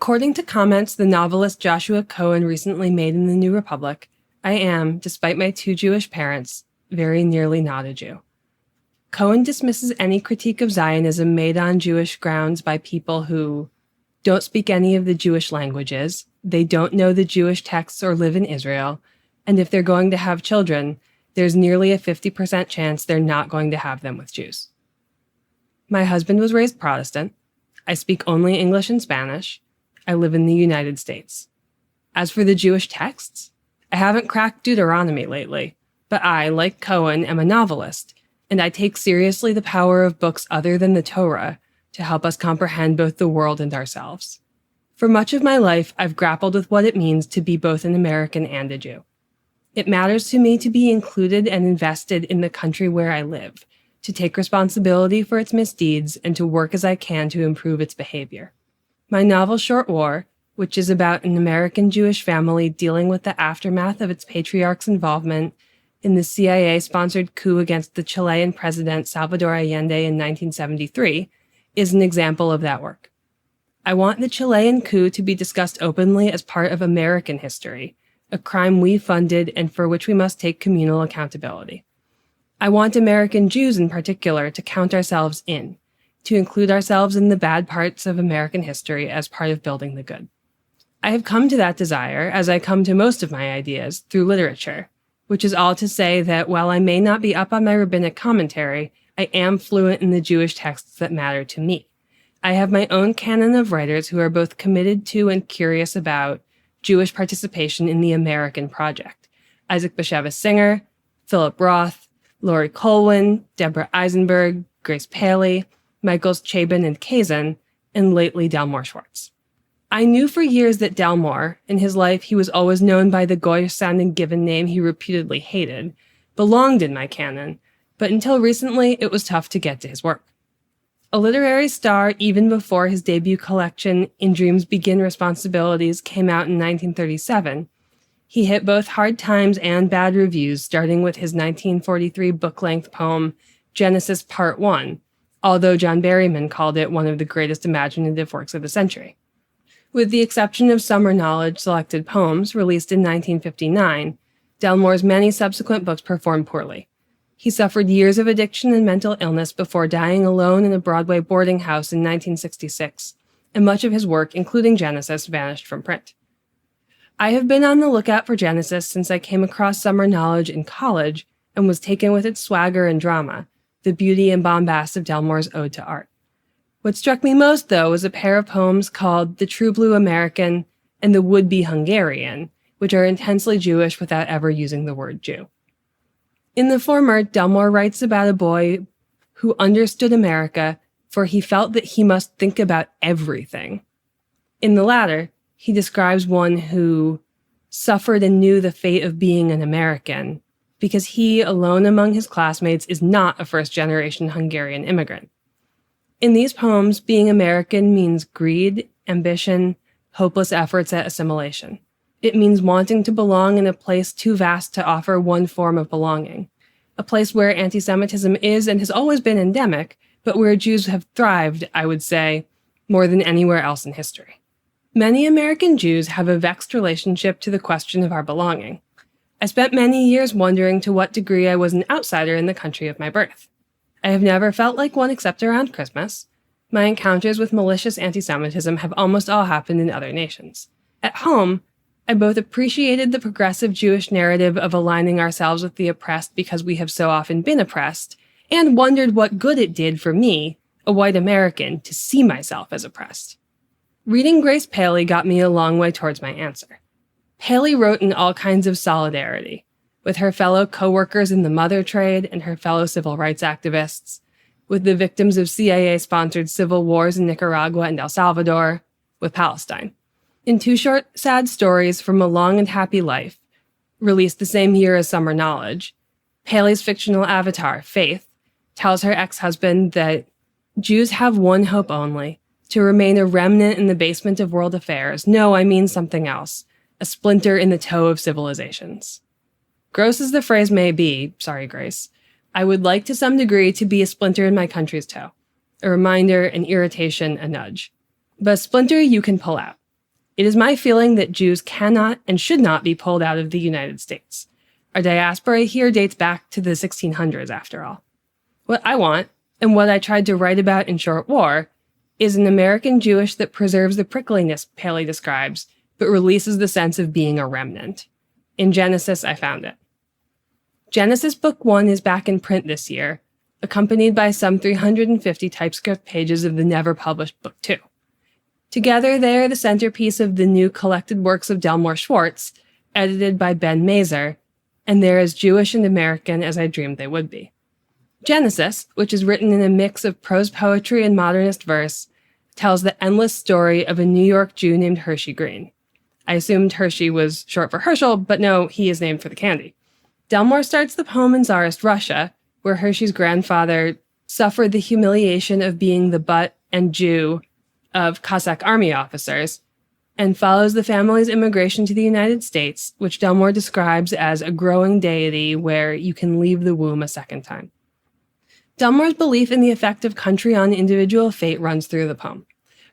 According to comments the novelist Joshua Cohen recently made in the New Republic, I am, despite my two Jewish parents, very nearly not a Jew. Cohen dismisses any critique of Zionism made on Jewish grounds by people who don't speak any of the Jewish languages, they don't know the Jewish texts or live in Israel, and if they're going to have children, there's nearly a 50% chance they're not going to have them with Jews. My husband was raised Protestant. I speak only English and Spanish. I live in the United States. As for the Jewish texts, I haven't cracked Deuteronomy lately, but I, like Cohen, am a novelist, and I take seriously the power of books other than the Torah to help us comprehend both the world and ourselves. For much of my life, I've grappled with what it means to be both an American and a Jew. It matters to me to be included and invested in the country where I live, to take responsibility for its misdeeds, and to work as I can to improve its behavior. My novel Short War, which is about an American Jewish family dealing with the aftermath of its patriarch's involvement in the CIA-sponsored coup against the Chilean president Salvador Allende in 1973, is an example of that work. I want the Chilean coup to be discussed openly as part of American history, a crime we funded and for which we must take communal accountability. I want American Jews in particular to count ourselves in, to include ourselves in the bad parts of American history as part of building the good. I have come to that desire, as I come to most of my ideas, through literature, which is all to say that while I may not be up on my rabbinic commentary, I am fluent in the Jewish texts that matter to me. I have my own canon of writers who are both committed to and curious about Jewish participation in the American project. Isaac Bashevis Singer, Philip Roth, Laurie Colwin, Deborah Eisenberg, Grace Paley, Michaels Chabin and Kazan, and lately Delmore Schwartz. I knew for years that Delmore, in his life he was always known by the Goyish-sounding given name he reputedly hated, belonged in my canon, but until recently it was tough to get to his work. A literary star even before his debut collection In Dreams Begin Responsibilities came out in 1937, he hit both hard times and bad reviews, starting with his 1943 book-length poem Genesis Part 1, although John Berryman called it one of the greatest imaginative works of the century. With the exception of Summer Knowledge Selected Poems, released in 1959, Delmore's many subsequent books performed poorly. He suffered years of addiction and mental illness before dying alone in a Broadway boarding house in 1966, and much of his work, including Genesis, vanished from print. I have been on the lookout for Genesis since I came across Summer Knowledge in college and was taken with its swagger and drama, the beauty and bombast of Delmore's ode to art. What struck me most, though, was a pair of poems called The True Blue American and The Would-Be Hungarian, which are intensely Jewish without ever using the word Jew. In the former, Delmore writes about a boy who understood America, for he felt that he must think about everything. In the latter, he describes one who suffered and knew the fate of being an American, because he, alone among his classmates, is not a first-generation Hungarian immigrant. In these poems, being American means greed, ambition, hopeless efforts at assimilation. It means wanting to belong in a place too vast to offer one form of belonging, a place where anti-Semitism is and has always been endemic, but where Jews have thrived, I would say, more than anywhere else in history. Many American Jews have a vexed relationship to the question of our belonging. I spent many years wondering to what degree I was an outsider in the country of my birth. I have never felt like one except around Christmas. My encounters with malicious anti-Semitism have almost all happened in other nations. At home, I both appreciated the progressive Jewish narrative of aligning ourselves with the oppressed because we have so often been oppressed, and wondered what good it did for me, a white American, to see myself as oppressed. Reading Grace Paley got me a long way towards my answer. Paley wrote in all kinds of solidarity, with her fellow co-workers in the mother trade and her fellow civil rights activists, with the victims of CIA-sponsored civil wars in Nicaragua and El Salvador, with Palestine. In two short, sad stories from a long and happy life, released the same year as Summer Knowledge, Paley's fictional avatar, Faith, tells her ex-husband that Jews have one hope only, to remain a remnant in the basement of world affairs. No, I mean something else, a splinter in the toe of civilizations. Gross as the phrase may be, sorry Grace, I would like to some degree to be a splinter in my country's toe. A reminder, an irritation, a nudge. But a splinter you can pull out. It is my feeling that Jews cannot and should not be pulled out of the United States. Our diaspora here dates back to the 1600s, after all. What I want, and what I tried to write about in Short War, is an American Jewish that preserves the prickliness Paley describes, but releases the sense of being a remnant. In Genesis, I found it. Genesis Book 1 is back in print this year, accompanied by some 350 typescript pages of the never-published Book 2. Together, they are the centerpiece of the new collected works of Delmore Schwartz, edited by Ben Mazer, and they're as Jewish and American as I dreamed they would be. Genesis, which is written in a mix of prose poetry and modernist verse, tells the endless story of a New York Jew named Hershey Green. I assumed Hershey was short for Herschel, but no, he is named for the candy. Delmore starts the poem in Tsarist Russia, where Hershey's grandfather suffered the humiliation of being the butt and Jew of Cossack army officers, and follows the family's immigration to the United States, which Delmore describes as a growing deity where you can leave the womb a second time. Delmore's belief in the effect of country on individual fate runs through the poem.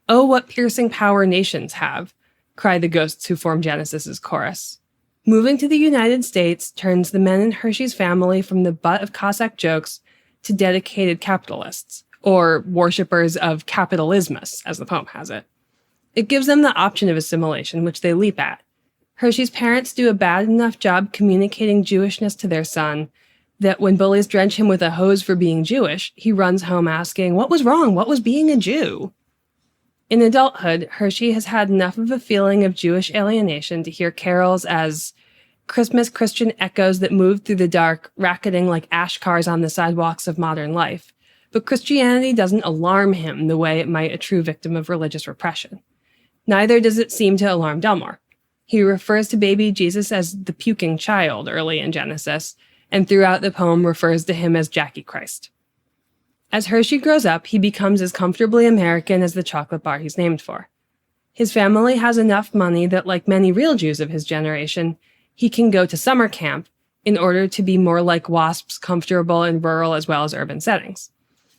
"Oh, what piercing power nations have," cry the ghosts who form Genesis's chorus. Moving to the United States turns the men in Hershey's family from the butt of Cossack jokes to dedicated capitalists, or worshippers of capitalismus, as the poem has it. It gives them the option of assimilation, which they leap at. Hershey's parents do a bad enough job communicating Jewishness to their son that when bullies drench him with a hose for being Jewish, he runs home asking, "What was wrong? What was being a Jew?" In adulthood, Hershey has had enough of a feeling of Jewish alienation to hear carols as Christmas Christian echoes that moved through the dark, racketing like ash cars on the sidewalks of modern life. But Christianity doesn't alarm him the way it might a true victim of religious repression. Neither does it seem to alarm Delmore. He refers to baby Jesus as the puking child early in Genesis, and throughout the poem refers to him as Jackie Christ. As Hershey grows up, he becomes as comfortably American as the chocolate bar he's named for. His family has enough money that, like many real Jews of his generation, he can go to summer camp in order to be more like wasps, comfortable in rural as well as urban settings.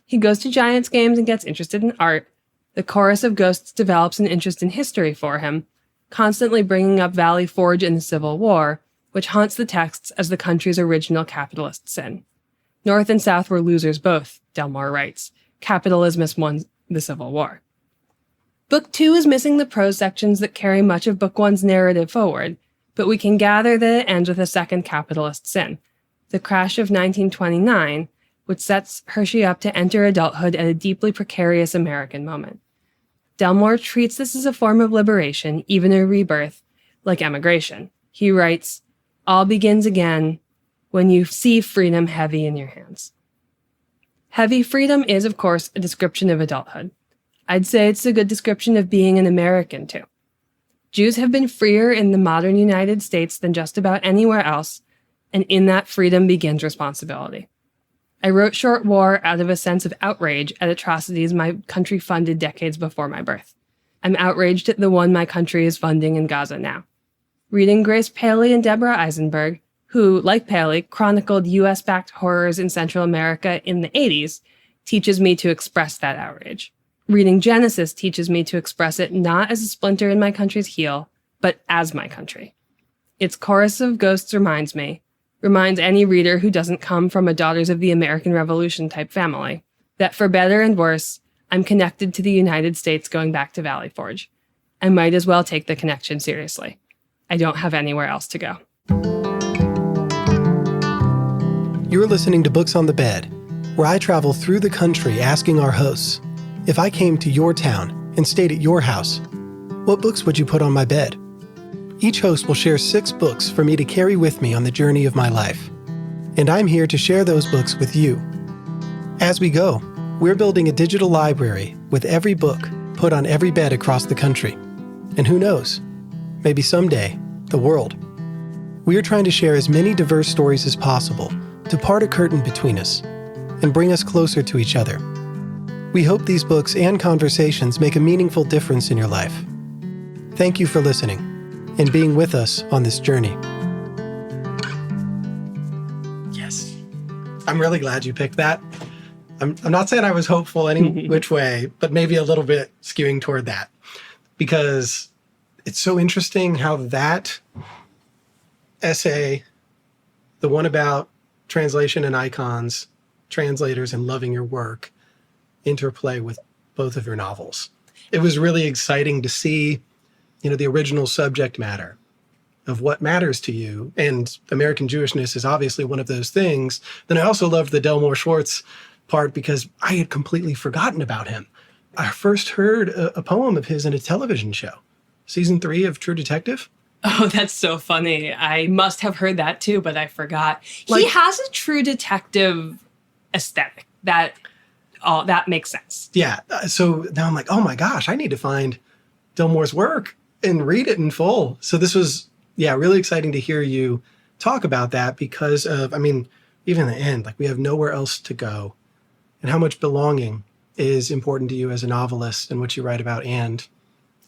He goes to Giants games and gets interested in art. The chorus of ghosts develops an interest in history for him, constantly bringing up Valley Forge and the Civil War, which haunts the texts as the country's original capitalist sin. North and South were losers both, Delmore writes. Capitalismus won the Civil War. Book 2 is missing the prose sections that carry much of Book 1's narrative forward, but we can gather that it ends with a second capitalist sin, the crash of 1929, which sets Hershey up to enter adulthood at a deeply precarious American moment. Delmore treats this as a form of liberation, even a rebirth, like emigration. He writes, "All begins again when you see freedom heavy in your hands." Heavy freedom is, of course, a description of adulthood. I'd say it's a good description of being an American, too. Jews have been freer in the modern United States than just about anywhere else, and in that freedom begins responsibility. I wrote Short War out of a sense of outrage at atrocities my country funded decades before my birth. I'm outraged at the one my country is funding in Gaza now. Reading Grace Paley and Deborah Eisenberg, who, like Paley, chronicled US-backed horrors in Central America in the 80s, teaches me to express that outrage. Reading Genesis teaches me to express it not as a splinter in my country's heel, but as my country. Its chorus of ghosts reminds any reader who doesn't come from a Daughters of the American Revolution type family, that for better and worse, I'm connected to the United States going back to Valley Forge. I might as well take the connection seriously. I don't have anywhere else to go. You're listening to Books on the Bed, where I travel through the country asking our hosts, if I came to your town and stayed at your house, what books would you put on my bed? Each host will share 6 books for me to carry with me on the journey of my life. And I'm here to share those books with you. As we go, we're building a digital library with every book put on every bed across the country. And who knows, maybe someday, the world. We are trying to share as many diverse stories as possible to part a curtain between us and bring us closer to each other. We hope these books and conversations make a meaningful difference in your life. Thank you for listening and being with us on this journey. Yes. I'm really glad you picked that. I'm not saying I was hopeful any which way, but maybe a little bit skewing toward that. Because It's so interesting how that essay, the one about translation and icons, translators and loving your work, interplay with both of your novels. It was really exciting to see, the original subject matter of what matters to you. And American Jewishness is obviously one of those things. Then I also loved the Delmore Schwartz part because I had completely forgotten about him. I first heard a poem of his in a television show, season 3 of True Detective. Oh, that's so funny. I must have heard that too, but I forgot. He has a True Detective aesthetic. That makes sense. Yeah. So now I'm like, oh my gosh, I need to find Delmore's work and read it in full. So this was, really exciting to hear you talk about that because of, even in the end, we have nowhere else to go, and how much belonging is important to you as a novelist and what you write about and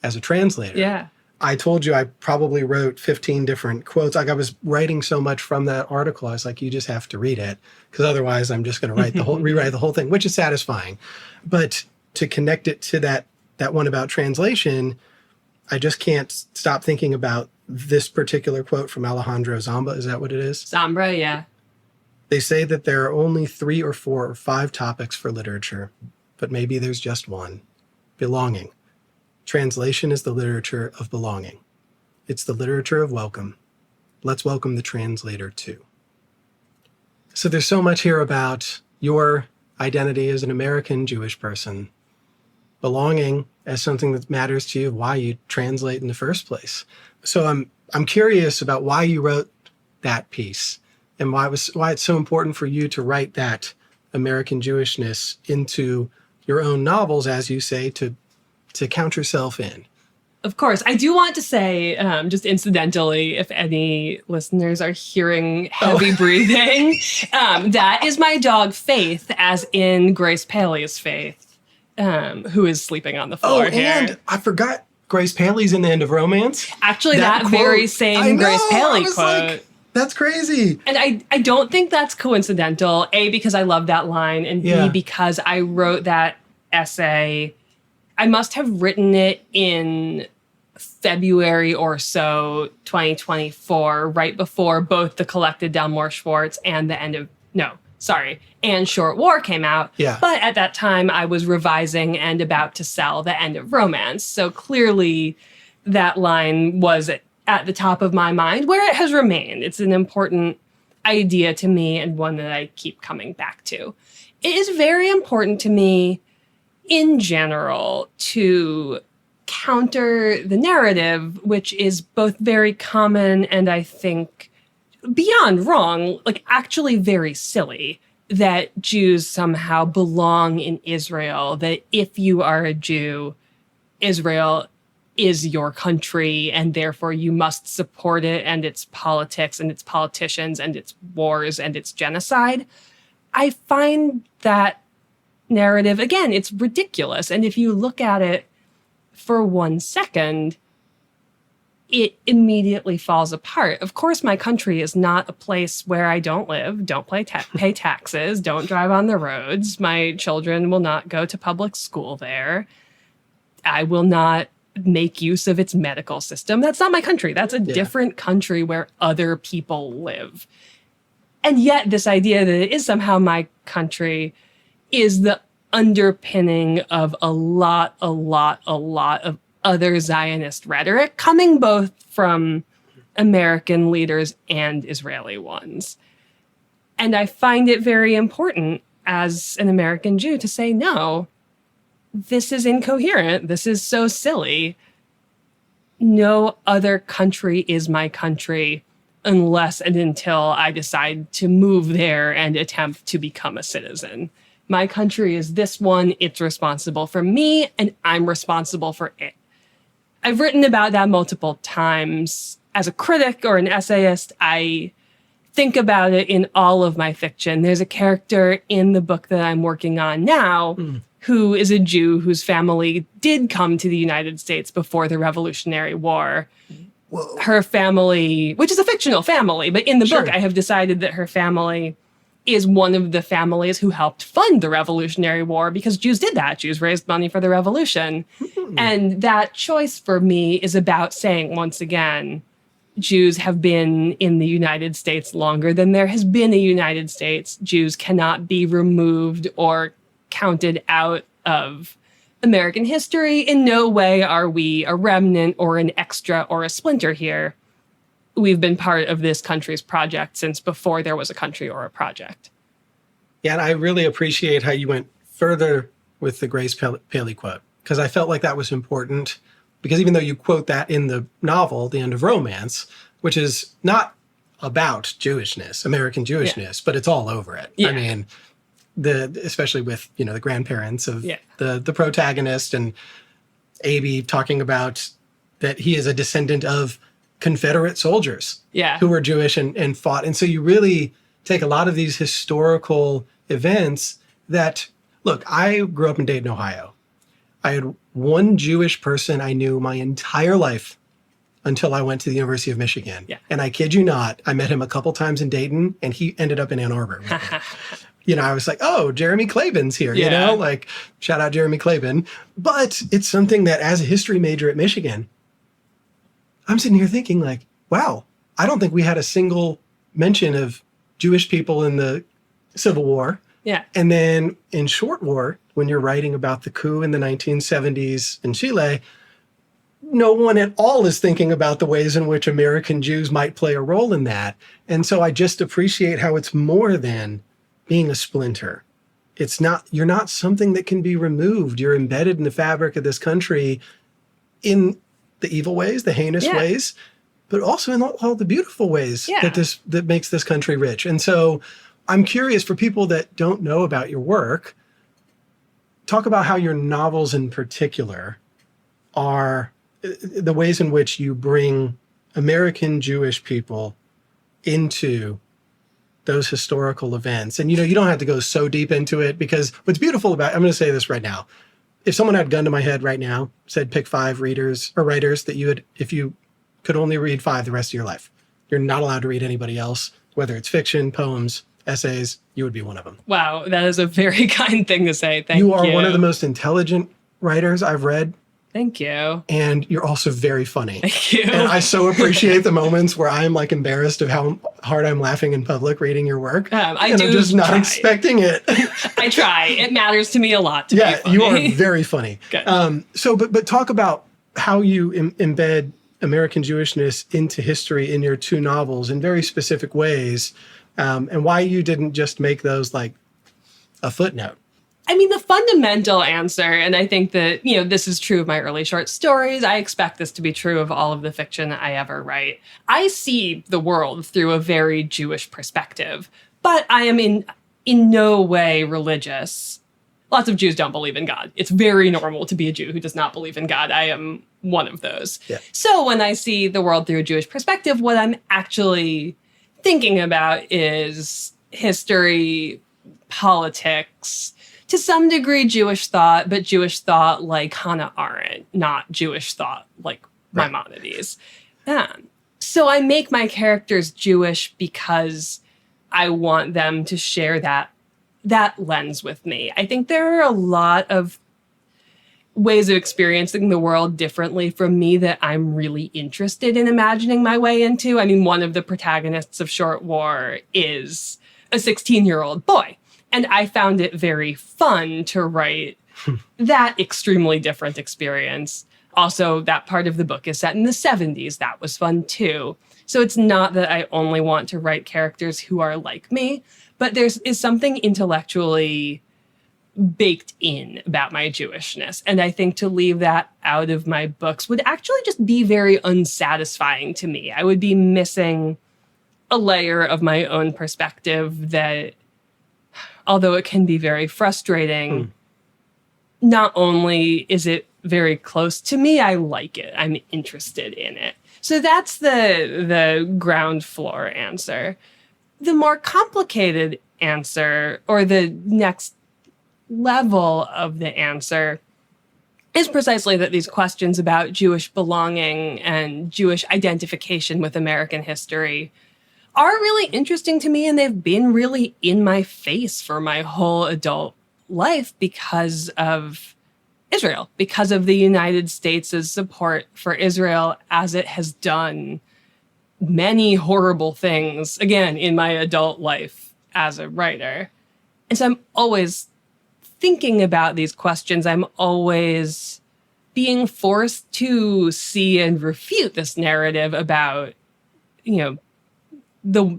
as a translator. Yeah. I told you I probably wrote 15 different quotes. I was writing so much from that article. I was like, you just have to read it because otherwise I'm just going to rewrite the whole thing, which is satisfying. But to connect it to that one about translation, I just can't stop thinking about this particular quote from Alejandro Zamba. Is that what it is? Zambra, yeah. They say that there are only 3 or 4 or 5 topics for literature, but maybe there's just one: belonging. Translation is the literature of belonging. It's the literature of welcome. Let's welcome the translator too. So there's so much here about your identity as an American Jewish person, belonging as something that matters to you, why you translate in the first place. So I'm curious about why you wrote that piece and why it's so important for you to write that American Jewishness into your own novels, as you say, to count yourself in. Of course. I do want to say, just incidentally, if any listeners are hearing heavy breathing, that is my dog Faith, as in Grace Paley's Faith, who is sleeping on the floor here. And I forgot Grace Paley's in the end of Romance. Actually, that quote, very same Grace Paley quote. Like, that's crazy. And I don't think that's coincidental, A, because I love that line, and B, because I wrote that essay. I must have written it in February or so, 2024, right before both the collected Delmore Schwartz and and Short War came out. Yeah. But at that time, I was revising and about to sell The End of Romance. So clearly that line was at the top of my mind, where it has remained. It's an important idea to me and one that I keep coming back to. It is very important to me in general to counter the narrative, which is both very common and I think beyond wrong, actually very silly, that Jews somehow belong in Israel, that if you are a Jew, Israel is your country and therefore you must support it and its politics and its politicians and its wars and its genocide. I find that narrative, again, it's ridiculous. And if you look at it for 1 second, it immediately falls apart. Of course, my country is not a place where I don't live, don't pay taxes, don't drive on the roads. My children will not go to public school there. I will not make use of its medical system. That's not my country. That's a different country where other people live. And yet this idea that it is somehow my country is the underpinning of a lot of other Zionist rhetoric, coming both from American leaders and Israeli ones. And I find it very important as an American Jew to say, no, this is incoherent. This is so silly. No other country is my country unless and until I decide to move there and attempt to become a citizen. My country is this one. It's responsible for me, and I'm responsible for it. I've written about that multiple times. As a critic or an essayist, I think about it in all of my fiction. There's a character in the book that I'm working on now who is a Jew whose family did come to the United States before the Revolutionary War. Whoa. Her family, which is a fictional family, but in the book, I have decided that her family is one of the families who helped fund the Revolutionary War because Jews did that. Jews raised money for the revolution. And that choice for me is about saying, once again, Jews have been in the United States longer than there has been a United States. Jews cannot be removed or counted out of American history. In no way are we a remnant or an extra or a splinter here. We've been part of this country's project since before there was a country or a project. Yeah, and I really appreciate how you went further with the Grace Paley quote, because I felt like that was important. Because even though you quote that in the novel, The End of Romance, which is not about Jewishness, American Jewishness, but it's all over it. Yeah. I mean, especially with, the grandparents of Yeah. the protagonist, and Abby talking about that he is a descendant of Confederate soldiers who were Jewish and fought. And so you really take a lot of these historical events that, look, I grew up in Dayton, Ohio. I had one Jewish person I knew my entire life until I went to the University of Michigan. Yeah. And I kid you not, I met him a couple times in Dayton, and he ended up in Ann Arbor with me. I was like, oh, Jeremy Claiborne's here, like, shout out Jeremy Claiborne. But it's something that as a history major at Michigan, I'm sitting here thinking like, wow, I don't think we had a single mention of Jewish people in the Civil War. Yeah. And then in Short War, when you're writing about the coup in the 1970s in Chile, no one at all is thinking about the ways in which American Jews might play a role in that. And so I just appreciate how it's more than being a splinter. You're not something that can be removed. You're embedded in the fabric of this country in the evil ways, the heinous ways, but also in all the beautiful ways that makes this country rich. And so I'm curious, for people that don't know about your work, talk about how your novels in particular are the ways in which you bring American Jewish people into those historical events. And, you don't have to go so deep into it, because what's beautiful about, I'm going to say this right now. If someone had a gun to my head right now, said pick 5 readers or writers that if you could only read 5 the rest of your life, you're not allowed to read anybody else, whether it's fiction, poems, essays, you would be one of them. Wow, that is a very kind thing to say. Thank you. You are one of the most intelligent writers I've read. Thank you. And you're also very funny. Thank you. And I so appreciate the moments where I'm like embarrassed of how hard I'm laughing in public reading your work. I'm just not expecting it. I try. It matters to me a lot to be funny. You are very funny. Good. But talk about how you embed American Jewishness into history in your 2 novels in very specific ways, and why you didn't just make those like a footnote. I mean, the fundamental answer, and I think that, this is true of my early short stories. I expect this to be true of all of the fiction I ever write. I see the world through a very Jewish perspective, but I am in no way religious. Lots of Jews don't believe in God. It's very normal to be a Jew who does not believe in God. I am one of those. Yeah. So when I see the world through a Jewish perspective, what I'm actually thinking about is history, politics, to some degree Jewish thought, but Jewish thought like Hannah Arendt, not Jewish thought like Maimonides. So I make my characters Jewish because I want them to share that lens with me. I think there are a lot of ways of experiencing the world differently from me that I'm really interested in imagining my way into. I mean, one of the protagonists of Short War is a 16-year-old boy. And I found it very fun to write that extremely different experience. Also, that part of the book is set in the 70s. That was fun too. So it's not that I only want to write characters who are like me, but there is something intellectually baked in about my Jewishness. And I think to leave that out of my books would actually just be very unsatisfying to me. I would be missing a layer of my own perspective that, although it can be very frustrating, not only is it very close to me, I like it. I'm interested in it. So that's the ground floor answer. The more complicated answer, or the next level of the answer, is precisely that these questions about Jewish belonging and Jewish identification with American history are really interesting to me, and they've been really in my face for my whole adult life because of Israel, because of the United States' support for Israel as it has done many horrible things, again, in my adult life as a writer. And so I'm always thinking about these questions. I'm always being forced to see and refute this narrative about, the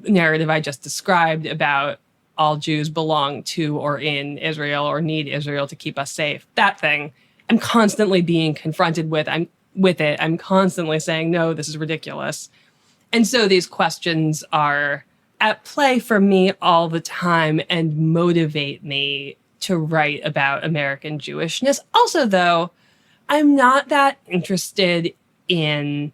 narrative I just described about all Jews belong to or in Israel or need Israel to keep us safe. That thing, I'm constantly being confronted with. I'm constantly saying, no, this is ridiculous. And so these questions are at play for me all the time and motivate me to write about American Jewishness. Also, though, I'm not that interested in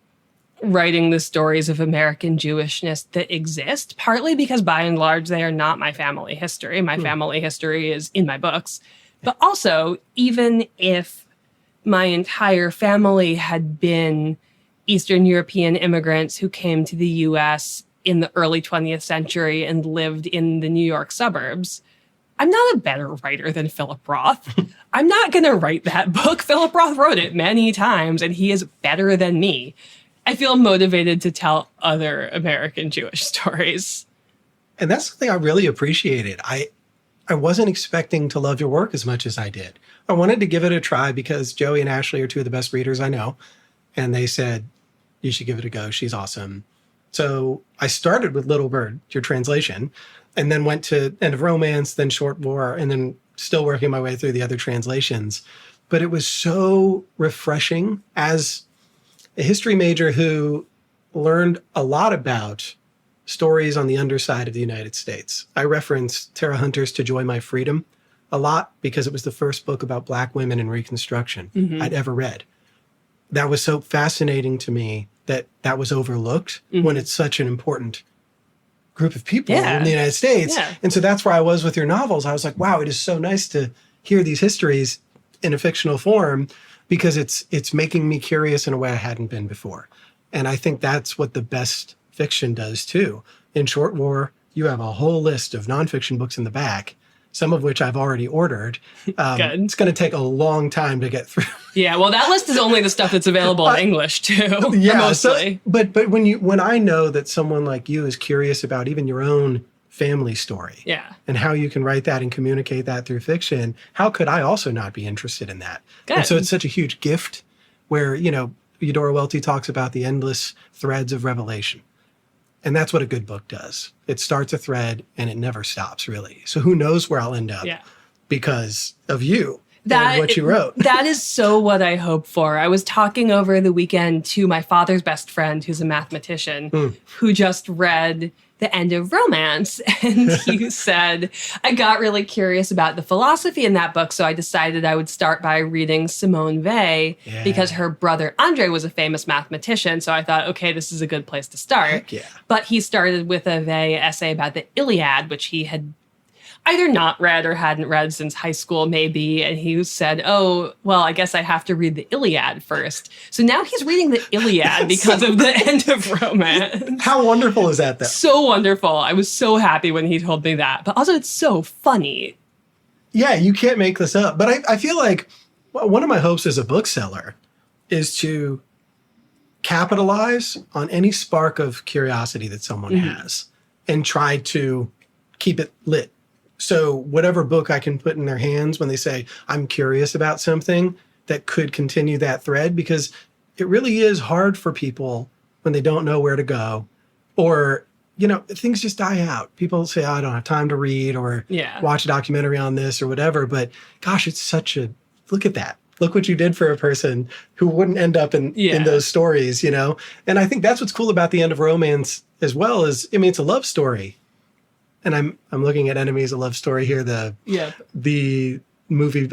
writing the stories of American Jewishness that exist, partly because by and large, they are not my family history. My family history is in my books. But also, even if my entire family had been Eastern European immigrants who came to the US in the early 20th century and lived in the New York suburbs, I'm not a better writer than Philip Roth. I'm not going to write that book. Philip Roth wrote it many times, and he is better than me. I feel motivated to tell other American Jewish stories. And that's something I really appreciated. I wasn't expecting to love your work as much as I did. I wanted to give it a try because Joey and Ashley are two of the best readers I know. And they said, you should give it a go. She's awesome. So I started with Little Bird, your translation, and then went to End of Romance, then Short War, and then still working my way through the other translations. But it was so refreshing as a history major who learned a lot about stories on the underside of the United States. I referenced Tara Hunter's To Joy My Freedom a lot because it was the first book about Black women in Reconstruction I'd ever read. That was so fascinating to me that was overlooked when it's such an important group of people in the United States. Yeah. And so that's where I was with your novels. I was like, wow, it is so nice to hear these histories in a fictional form because it's making me curious in a way I hadn't been before. And I think that's what the best fiction does too. In Short War, you have a whole list of nonfiction books in the back, some of which I've already ordered. It's going to take a long time to get through. Yeah, well, that list is only the stuff that's available in English too. Yeah, mostly. So, but when I know that someone like you is curious about even your own family story, and how you can write that and communicate that through fiction, how could I also not be interested in that? Good. And so it's such a huge gift. Where Eudora Welty talks about the endless threads of revelation. And that's what a good book does. It starts a thread and it never stops, really. So who knows where I'll end up because of you and what you wrote. That is so what I hope for. I was talking over the weekend to my father's best friend, who's a mathematician, who just read The End of Romance. And he said, I got really curious about the philosophy in that book, so I decided I would start by reading Simone Weil because her brother Andre was a famous mathematician. So I thought, okay, this is a good place to start. Heck yeah. But he started with a Weil essay about the Iliad, which he had either not read or hadn't read since high school, maybe. And he said, oh, well, I guess I have to read the Iliad first. So now he's reading the Iliad because of The End of Romance. How wonderful is that, though? So wonderful. I was so happy when he told me that. But also, it's so funny. Yeah, you can't make this up. But I feel like one of my hopes as a bookseller is to capitalize on any spark of curiosity that someone has and try to keep it lit. So whatever book I can put in their hands when they say, I'm curious about something, that could continue that thread, because it really is hard for people when they don't know where to go, or, things just die out. People say, oh, I don't have time to read or watch a documentary on this or whatever. But gosh, it's look at that. Look what you did for a person who wouldn't end up in those stories, And I think that's what's cool about The End of Romance as well it's a love story. And I'm looking at Enemies, a Love Story here, the movie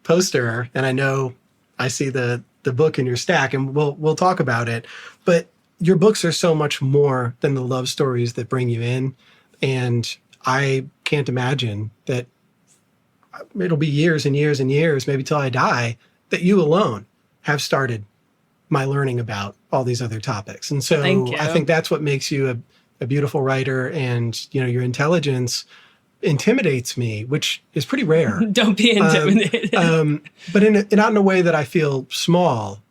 poster, and I know I see the book in your stack, and we'll talk about it. But your books are so much more than the love stories that bring you in, and I can't imagine that it'll be years and years and years, maybe till I die, that you alone have started my learning about all these other topics. And so I think that's what makes you a beautiful writer, and, your intelligence intimidates me, which is pretty rare. Don't be intimidated. But not in a way that I feel small.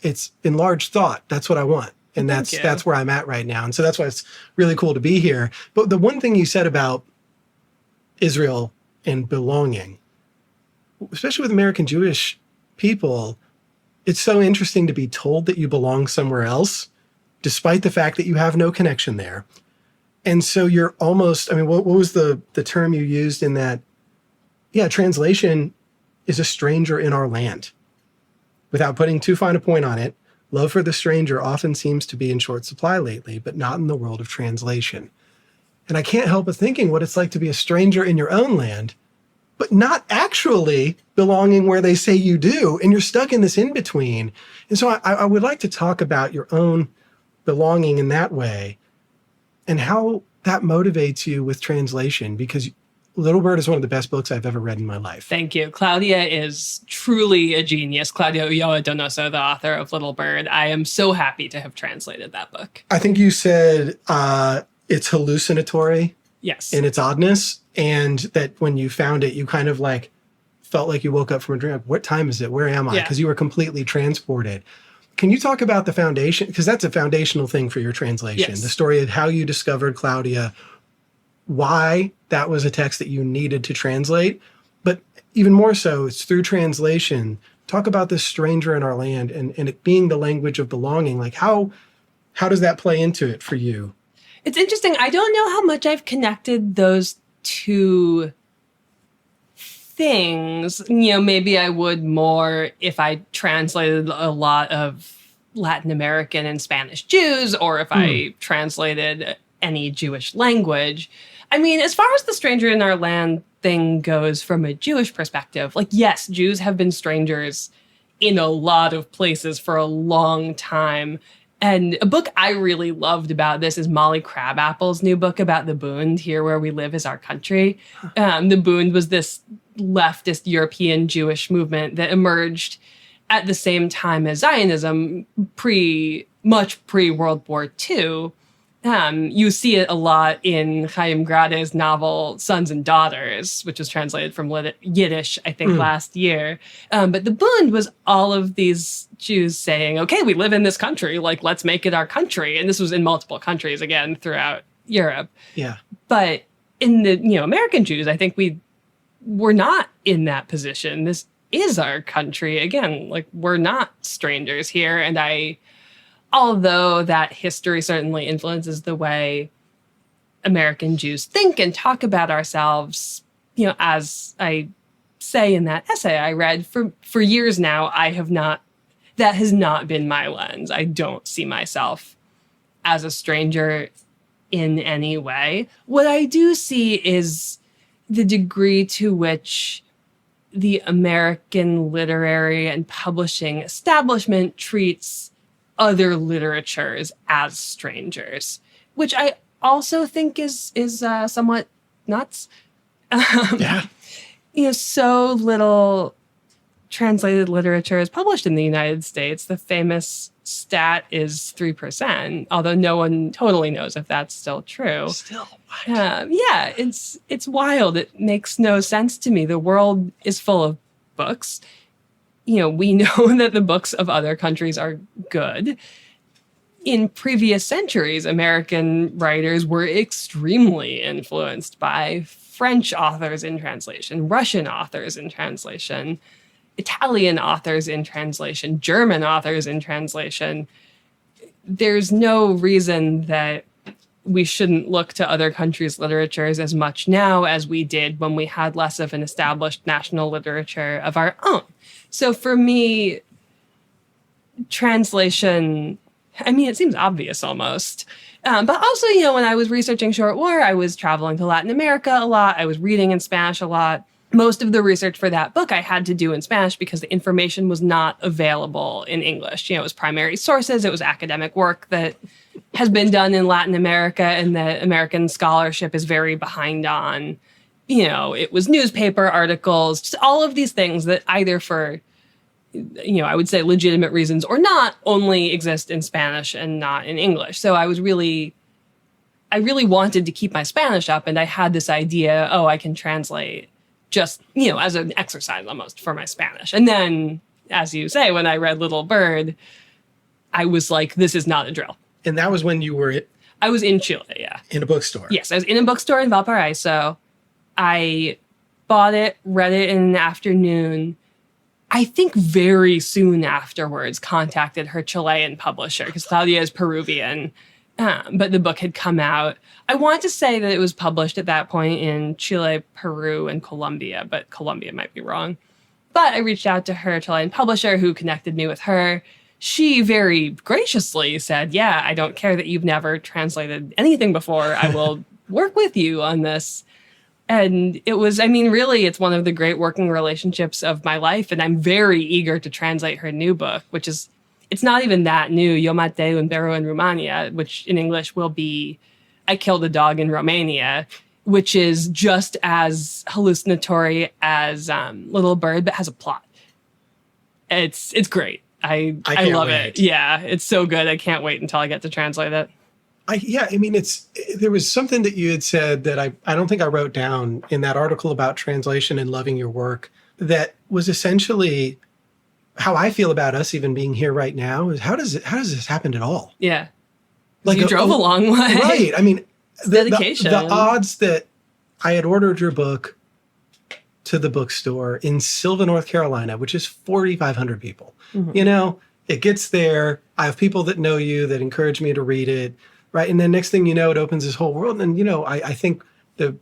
It's enlarged thought. That's what I want. And that's where I'm at right now. And so that's why it's really cool to be here. But the one thing you said about Israel and belonging, especially with American Jewish people, it's so interesting to be told that you belong somewhere else, despite the fact that you have no connection there. And so you're almost, what was the term you used in that? Yeah, translation is a stranger in our land. Without putting too fine a point on it, love for the stranger often seems to be in short supply lately, but not in the world of translation. And I can't help but thinking what it's like to be a stranger in your own land, but not actually belonging where they say you do. And you're stuck in this in-between. And so I would like to talk about your own belonging in that way and how that motivates you with translation, because Little Bird is one of the best books I've ever read in my life. Thank you. Claudia is truly a genius. Claudia Ulloa Donoso, the author of Little Bird. I am so happy to have translated that book. I think you said it's hallucinatory. Yes. In its oddness, and that when you found it, you kind of felt like you woke up from a dream. What time is it? Where am I? Because you were completely transported. Can you talk about the foundation? Because that's a foundational thing for your translation. Yes. The story of how you discovered Claudia, why that was a text that you needed to translate. But even more so, it's through translation. Talk about this stranger in our land and it being the language of belonging. How does that play into it for you? It's interesting. I don't know how much I've connected those two things. Maybe I would more if I translated a lot of Latin American and Spanish Jews, or if I translated any Jewish language. As far as the stranger in our land thing goes from a Jewish perspective, yes, Jews have been strangers in a lot of places for a long time. And a book I really loved about this is Molly Crabapple's new book about the Bund, Here Where We Live Is Our Country. The Bund was this leftist European Jewish movement that emerged at the same time as Zionism, much pre-World War II. You see it a lot in Chaim Grade's novel Sons and Daughters, which was translated from Yiddish, I think, last year. But the Bund was all of these Jews saying, okay, we live in this country, let's make it our country. And this was in multiple countries, again, throughout Europe. Yeah. But in the, American Jews, I think we're not in that position. This is our country. Again, we're not strangers here. And although that history certainly influences the way American Jews think and talk about ourselves, as I say in that essay I read, for years now, that has not been my lens. I don't see myself as a stranger in any way. What I do see is the degree to which the American literary and publishing establishment treats other literatures as strangers, which I also think is somewhat nuts. Yeah. So little translated literature is published in the United States. The famous stat is 3%, although no one totally knows if that's still true. Still, what? Yeah, it's wild. It makes no sense to me. The world is full of books. We know that the books of other countries are good. In previous centuries, American writers were extremely influenced by French authors in translation, Russian authors in translation, Italian authors in translation, German authors in translation. There's no reason that we shouldn't look to other countries' literatures as much now as we did when we had less of an established national literature of our own. So for me, translation, it seems obvious almost. But also, when I was researching Short War, I was traveling to Latin America a lot. I was reading in Spanish a lot. Most of the research for that book I had to do in Spanish because the information was not available in English. It was primary sources. It was academic work that has been done in Latin America and that American scholarship is very behind on. It was newspaper articles, just all of these things that either for, I would say legitimate reasons or not, only exist in Spanish and not in English. So I was really I really wanted to keep my Spanish up, and I had this idea, oh, I can translate just, as an exercise almost for my Spanish. And then, as you say, when I read Little Bird, I was like, this is not a drill. And that was when you were I was in Chile, yeah. in a bookstore. Yes, I was in a bookstore in Valparaiso. I bought it, read it in an afternoon. I think very soon afterwards contacted her Chilean publisher because Claudia is Peruvian, but the book had come out. I want to say that it was published at that point in Chile, Peru, and Colombia, but Colombia might be wrong. But I reached out to her Chilean publisher who connected me with her. She very graciously said, yeah, I don't care that you've never translated anything before. I will work with you on this. And it was, really, it's one of the great working relationships of my life. And I'm very eager to translate her new book, which is, it's not even that new, Yo maté un perro en Rumania, which in English will be I Killed a Dog in Romania, which is just as hallucinatory as Little Bird, but has a plot. It's great. I love it. Yeah, it's so good. I can't wait until I get to translate it. There was something that you had said that I don't think I wrote down in that article about translation and loving your work that was essentially how I feel about us even being here right now is how does this happen at all? Yeah. Like you drove a long way. Right. Dedication. The odds that I had ordered your book to the bookstore in Sylva, North Carolina, which is 4,500 people. Mm-hmm. It gets there. I have people that know you that encourage me to read it. Right. And then next thing you know, it opens this whole world. And, I think the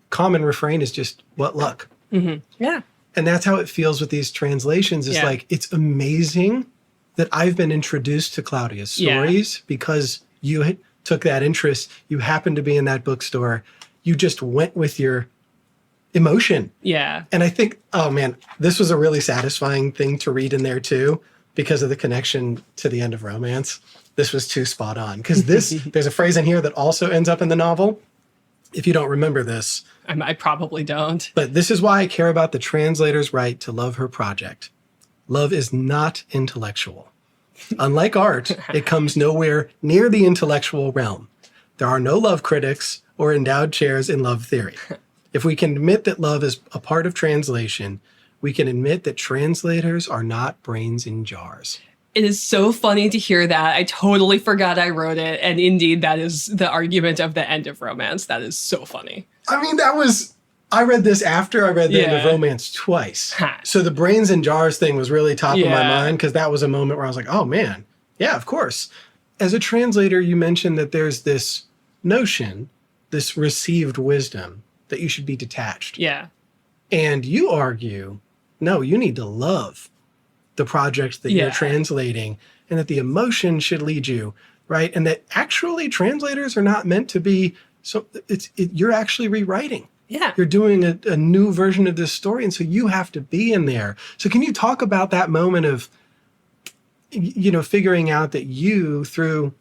common refrain is just what luck. Mm-hmm. Yeah. And that's how it feels with these translations. It's like, it's amazing that I've been introduced to Claudia's stories because you took that interest. You happened to be in that bookstore. You just went with your emotion. Yeah. And I think, oh man, this was a really satisfying thing to read in there too, because of the connection to the end of romance. This was too spot on. Because there's a phrase in here that also ends up in the novel. If you don't remember this. I probably don't. But this is why I care about the translator's right to love her project. Love is not intellectual. Unlike art, it comes nowhere near the intellectual realm. There are no love critics or endowed chairs in love theory. If we can admit that love is a part of translation, we can admit that translators are not brains in jars. It is so funny to hear that. I totally forgot I wrote it. And indeed, that is the argument of the end of romance. That is so funny. I read this after I read the end of romance twice. So the brains in jars thing was really top of my mind because that was a moment where I was like, oh man, yeah, of course. As a translator, you mentioned that there's this notion, this received wisdom, that you should be detached. Yeah. And you argue, no, you need to love the project that you're translating and that the emotion should lead you, right? And that actually translators are not meant to be, so you're actually rewriting. Yeah. You're doing a new version of this story. And so you have to be in there. So can you talk about that moment of, figuring out that you, through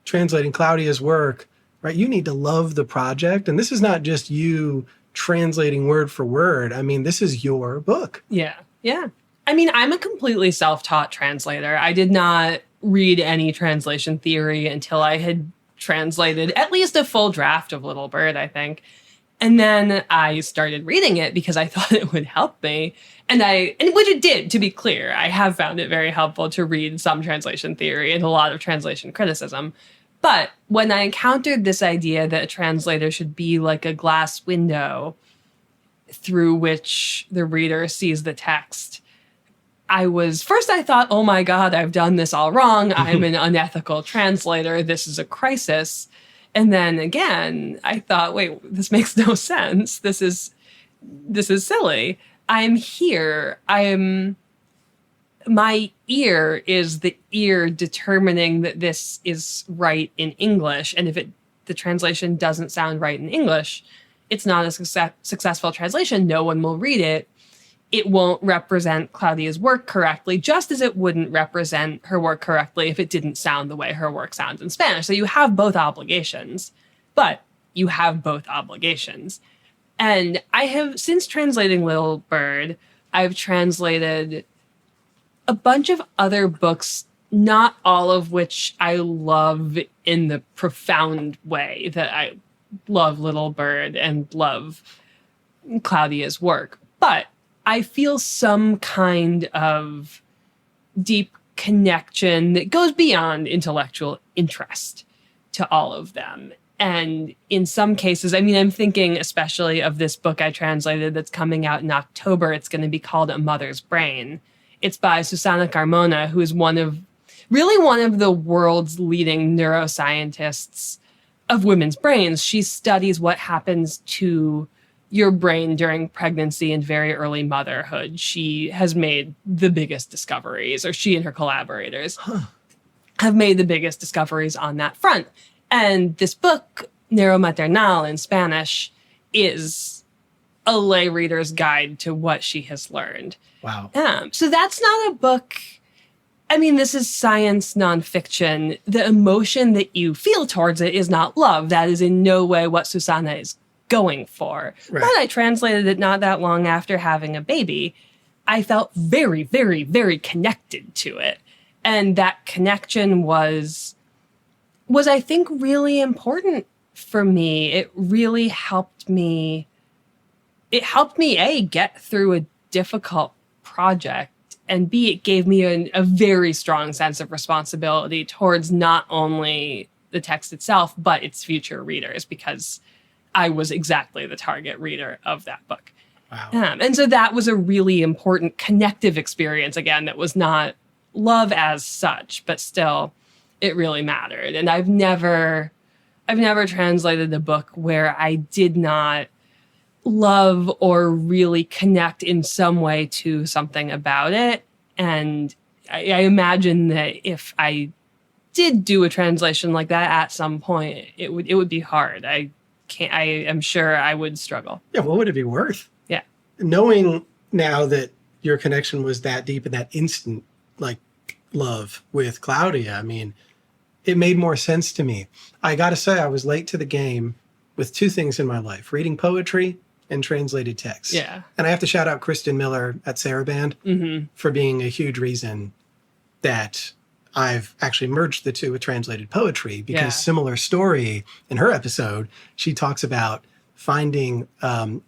translating Claudia's work, right, you need to love the project. And this is not just you translating word for word. This is your book. Yeah. Yeah. I'm a completely self-taught translator. I did not read any translation theory until I had translated at least a full draft of Little Bird, I think. And then I started reading it because I thought it would help me. And which it did, to be clear. I have found it very helpful to read some translation theory and a lot of translation criticism. But when I encountered this idea that a translator should be like a glass window through which the reader sees the text, I thought, oh my God, I've done this all wrong. I'm an unethical translator. This is a crisis. And then again, I thought, wait, this makes no sense. This is silly. I'm here. My ear is the ear determining that this is right in English. And if the translation doesn't sound right in English, it's not a successful translation. No one will read it. It won't represent Claudia's work correctly, just as it wouldn't represent her work correctly if it didn't sound the way her work sounds in Spanish. So you have both obligations, but you have both obligations. And I have, since translating Little Bird, I've translated a bunch of other books not all of which I love in the profound way that I love Little Bird and love Claudia's work. But I feel some kind of deep connection that goes beyond intellectual interest to all of them. And in some cases, I mean, I'm thinking especially of this book I translated that's coming out in October. It's going to be called A Mother's Brain. It's by Susana Carmona, who is one of the world's leading neuroscientists of women's brains. She studies what happens to your brain during pregnancy and very early motherhood. She has made the biggest discoveries, or she and her collaborators have made the biggest discoveries on that front. And this book, Neuromaternal in Spanish, is a lay reader's guide to what she has learned. Wow. So that's not a book. I mean, this is science nonfiction. The emotion that you feel towards it is not love. That is in no way what Susana is going for. Right. But I translated it not that long after having a baby. I felt very, very, very connected to it. And that connection was I think really important for me. It really helped me. It helped me, A, get through a difficult project, and B, it gave me a very strong sense of responsibility towards not only the text itself, but its future readers, because I was exactly the target reader of that book. Wow. And so that was a really important connective experience, again, that was not love as such, but still it really mattered. And I've never translated a book where I did not love or really connect in some way to something about it. And I imagine that if I did do a translation like that at some point, it would be hard. I am sure I would struggle. Yeah, what would it be worth? Yeah. Knowing now that your connection was that deep and that instant, like, love with Claudia, I mean, it made more sense to me. I got to say, I was late to the game with two things in my life: reading poetry and translated text. Yeah. And I have to shout out Kristen Miller at Saraband for being a huge reason that I've actually merged the two with translated poetry, because similar story in her episode, she talks about finding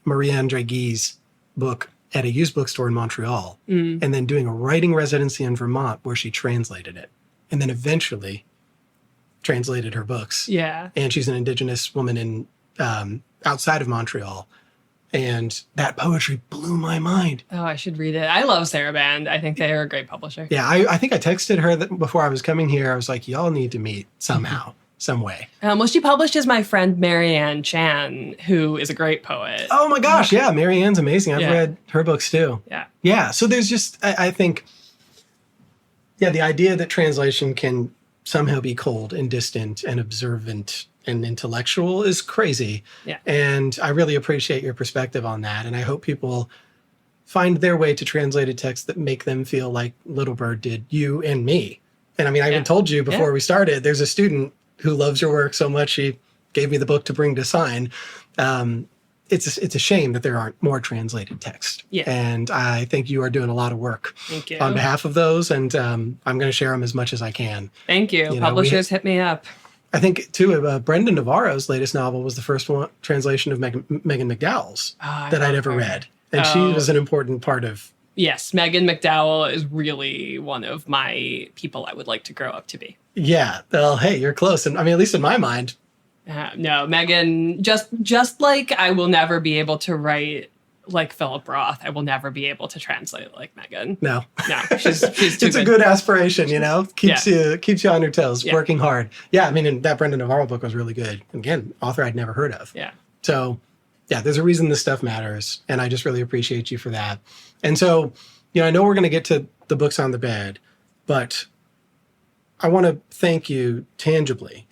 Marie-Andre Guy's book at a used bookstore in Montreal and then doing a writing residency in Vermont where she translated it, and then eventually translated her books. Yeah. And she's an Indigenous woman in outside of Montreal. And that poetry blew my mind. Oh, I should read it. I love Saraband. I think they are a great publisher. Yeah, I think I texted her that before I was coming here. I was like, y'all need to meet somehow, some way. Well, she publishes my friend Marianne Chan, who is a great poet. Oh my gosh, yeah, Marianne's amazing. I've read her books too. Yeah. Yeah, so there's just, I think, the idea that translation can somehow be cold and distant and observant and intellectual is crazy. Yeah. And I really appreciate your perspective on that. And I hope people find their way to translated texts that make them feel like Little Bird did you and me. And I mean, I even told you before we started, there's a student who loves your work so much, she gave me the book to bring to sign. It's a shame that there aren't more translated texts. Yeah. And I think you are doing a lot of work Thank you. on behalf of those. And I'm going to share them as much as I can. Thank you. Publishers, hit me up. I think, too, Brendan Navarro's latest novel was the first translation of Megan McDowell's that I'd ever read. And she was an important part of... Yes, Megan McDowell is really one of my people I would like to grow up to be. Yeah. Well, hey, you're close. And I mean, at least in my mind. No, Megan, just like I will never be able to write like Philip Roth, I will never be able to translate like Megan. No, she's too it's a good aspiration, keeps you on your toes, working hard. Yeah, I mean, and that Brendan Navarro book was really good. Again, author I'd never heard of. Yeah. So, there's a reason this stuff matters, and I just really appreciate you for that. And so, I know we're going to get to the books on the bed, but I want to thank you tangibly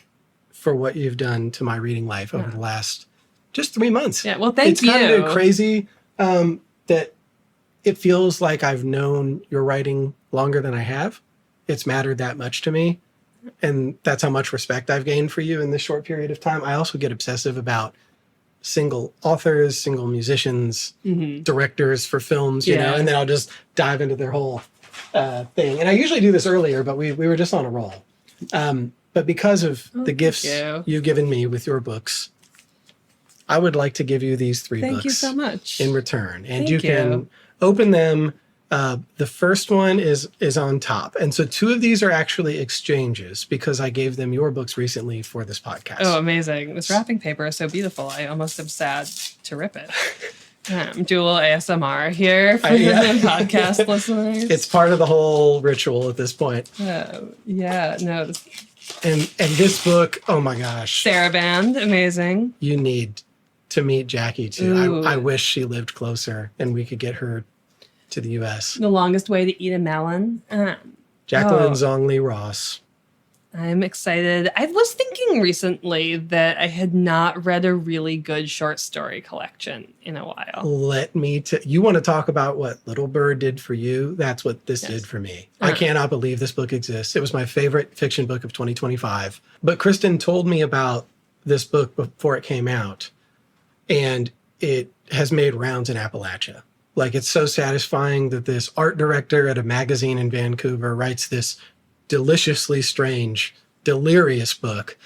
for what you've done to my reading life over the last just 3 months. Yeah, well, thank you. It's kind of crazy that it feels like I've known your writing longer than I have. It's mattered that much to me. And that's how much respect I've gained for you in this short period of time. I also get obsessive about single authors, single musicians, directors for films, and then I'll just dive into their whole thing. And I usually do this earlier, but we were just on a roll. But because of the gifts you've given me with your books, I would like to give you these 3 books. Thank you so much. In return. And you can open them. The first one is on top. And so 2 of these are actually exchanges because I gave them your books recently for this podcast. Oh, amazing. This wrapping paper is so beautiful. I almost am sad to rip it. Do a little ASMR here for the podcast listeners. It's part of the whole ritual at this point. Yeah, no. And this book, oh my gosh. Saraband, amazing. You need to meet Jackie too. I wish she lived closer and we could get her to the U.S. The Longest Way to Eat a Melon. Jacqueline Zongli Ross. I'm excited. I was thinking recently that I had not read a really good short story collection in a while. You want to talk about what Little Bird did for you? That's what this did for me. I cannot believe this book exists. It was my favorite fiction book of 2025. But Kristen told me about this book before it came out, and it has made rounds in Appalachia. Like, it's so satisfying that this art director at a magazine in Vancouver writes this deliciously strange, delirious book.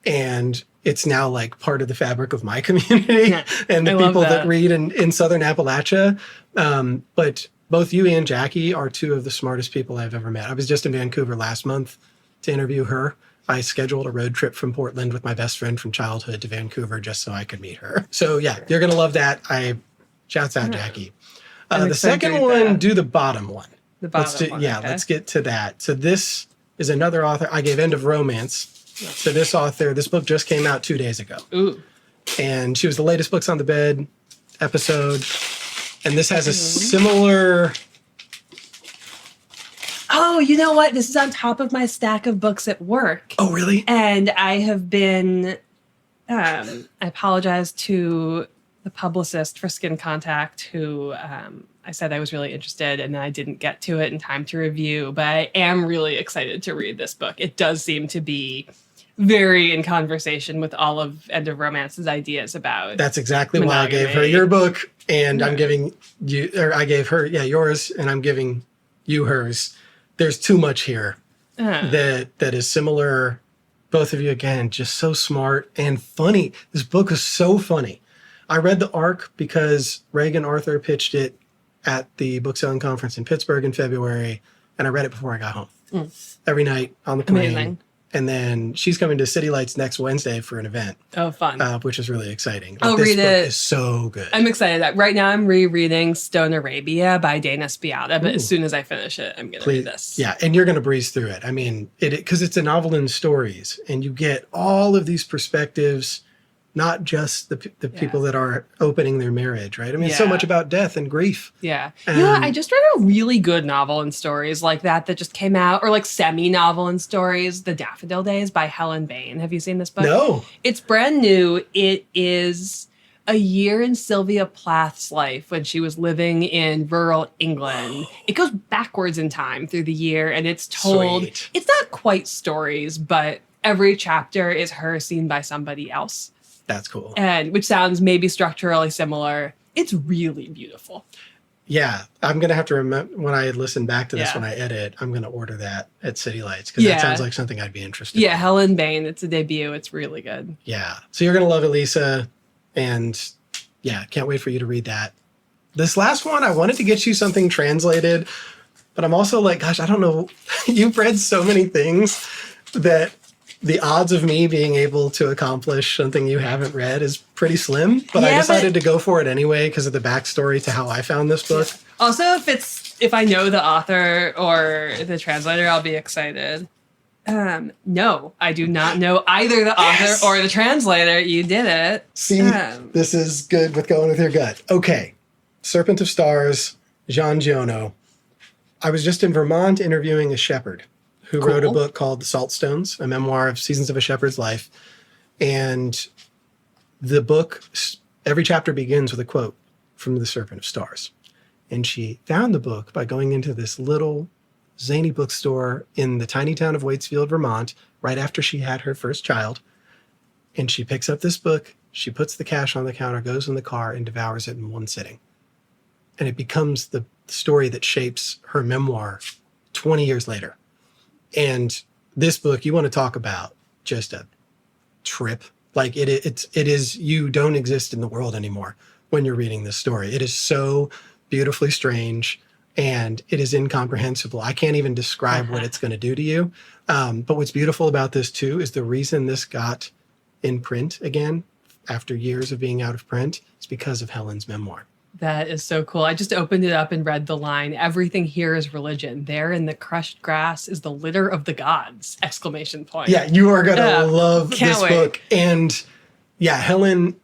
And it's now like part of the fabric of my community and the people that read in Southern Appalachia. But both you and Jackie are 2 of the smartest people I've ever met. I was just in Vancouver last month to interview her. I scheduled a road trip from Portland with my best friend from childhood to Vancouver just so I could meet her. So yeah, you're going to love that. Shouts out Jackie. The second one, do the bottom one. The bottom one. Yeah, let's get to that. So this is another author. I gave End of Romance to this author. This book just came out 2 days ago. Ooh. And she was the latest Books on the Bed episode. And this has a similar... Oh, you know what? This is on top of my stack of books at work. Oh, really? And I have been... I apologize to the publicist for Skin Contact who... I said I was really interested and then I didn't get to it in time to review, but I am really excited to read this book. It does seem to be very in conversation with all of End of Romance's ideas about That's exactly monogamy. Why I gave her your book and I'm giving you, or I gave her, yours, and I'm giving you hers. There's too much here that is similar. Both of you, again, just so smart and funny. This book is so funny. I read the arc because Reagan Arthur pitched it at the book selling conference in Pittsburgh in February, and I read it before I got home. Every night on the plane. Amazing. And then she's coming to City Lights next Wednesday for an event. Oh, fun. Which is really exciting. I'll read it. This book is so good. I'm excited. Right now I'm rereading Stone Arabia by Dana Spiotta, but as soon as I finish it, I'm going to read this. Yeah, and you're going to breeze through it. I mean, because it's a novel in stories, and you get all of these perspectives, not just the people that are opening their marriage, right? I mean, it's so much about death and grief. Yeah. I just read a really good novel and stories like that just came out, or like semi-novel and stories, The Daffodil Days by Helen Bain. Have you seen this book? No. It's brand new. It is a year in Sylvia Plath's life when she was living in rural England. It goes backwards in time through the year, and it's told... Sweet. It's not quite stories, but every chapter is her seen by somebody else. That's cool. And which sounds maybe structurally similar. It's really beautiful. Yeah. I'm going to have to remember when I listen back to this, when I edit, I'm going to order that at City Lights because that sounds like something I'd be interested in. Yeah. Helen Bain. It's a debut. It's really good. Yeah. So you're going to love it, Lisa. And can't wait for you to read that. This last one, I wanted to get you something translated, but I'm also like, gosh, I don't know. You've read so many things that the odds of me being able to accomplish something you haven't read is pretty slim, but I decided to go for it anyway because of the backstory to how I found this book. Also, if I know the author or the translator, I'll be excited. No, I do not know either the author or the translator. You did it. See, this is good with going with your gut. Okay. Serpent of Stars, Jean Giono. I was just in Vermont interviewing a shepherd who wrote a book called The Saltstones, a memoir of seasons of a shepherd's life. And the book, every chapter begins with a quote from The Serpent of Stars. And she found the book by going into this little zany bookstore in the tiny town of Waitsfield, Vermont, right after she had her first child. And she picks up this book, she puts the cash on the counter, goes in the car, and devours it in one sitting. And it becomes the story that shapes her memoir 20 years later. And this book, you want to talk about just a trip. Like it is, you don't exist in the world anymore when you're reading this story. It is so beautifully strange and it is incomprehensible. I can't even describe what it's going to do to you. But what's beautiful about this too is the reason this got in print again after years of being out of print is because of Helen's memoir. That is so cool. I just opened it up and read the line, "Everything here is religion. There in the crushed grass is the litter of the gods!" Exclamation point. Yeah, you are going to love can't this wait. book. And yeah, Helen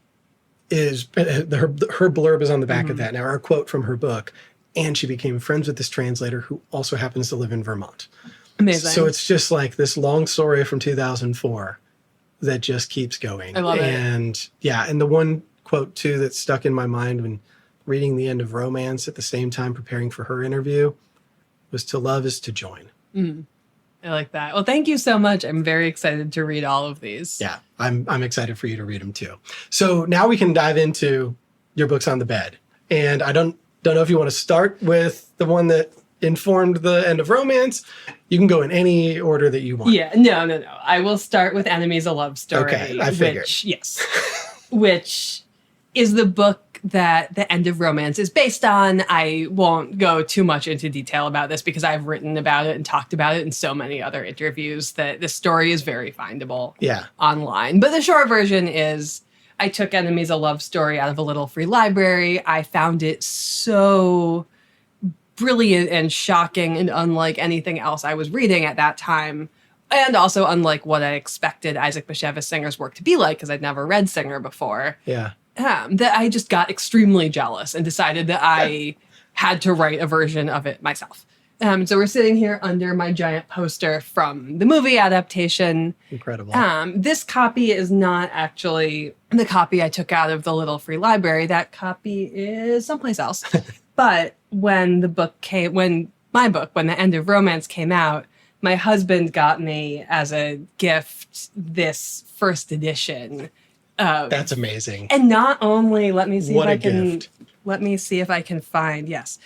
is, her blurb is on the back of that now, or a quote from her book. And she became friends with this translator who also happens to live in Vermont. Amazing. So it's just like this long story from 2004 that just keeps going. I love it. And yeah, and the one quote too that stuck in my mind when reading The End of Romance at the same time preparing for her interview was, "To love is to join." I like that. Well, thank you so much. I'm very excited to read all of these. Yeah, I'm excited for you to read them too. So now we can dive into your books on the bed. And I don't know if you want to start with the one that informed The End of Romance. You can go in any order that you want. Yeah, no. I will start with Enemies: A Love Story. Okay, I figured. Which is the book that The End of Romance is based on. I won't go too much into detail about this because I've written about it and talked about it in so many other interviews that the story is very findable online. But the short version is, I took Enemies: A Love Story out of a little free library. I found it so brilliant and shocking and unlike anything else I was reading at that time. And also unlike what I expected Isaac Bashevis Singer's work to be like, because I'd never read Singer before. Yeah. That I just got extremely jealous and decided that I had to write a version of it myself. So we're sitting here under my giant poster from the movie adaptation. Incredible. This copy is not actually the copy I took out of the little free library. That copy is someplace else. But when The End of Romance came out, my husband got me as a gift this first edition. That's amazing. And not only, let me see if I can find, yes.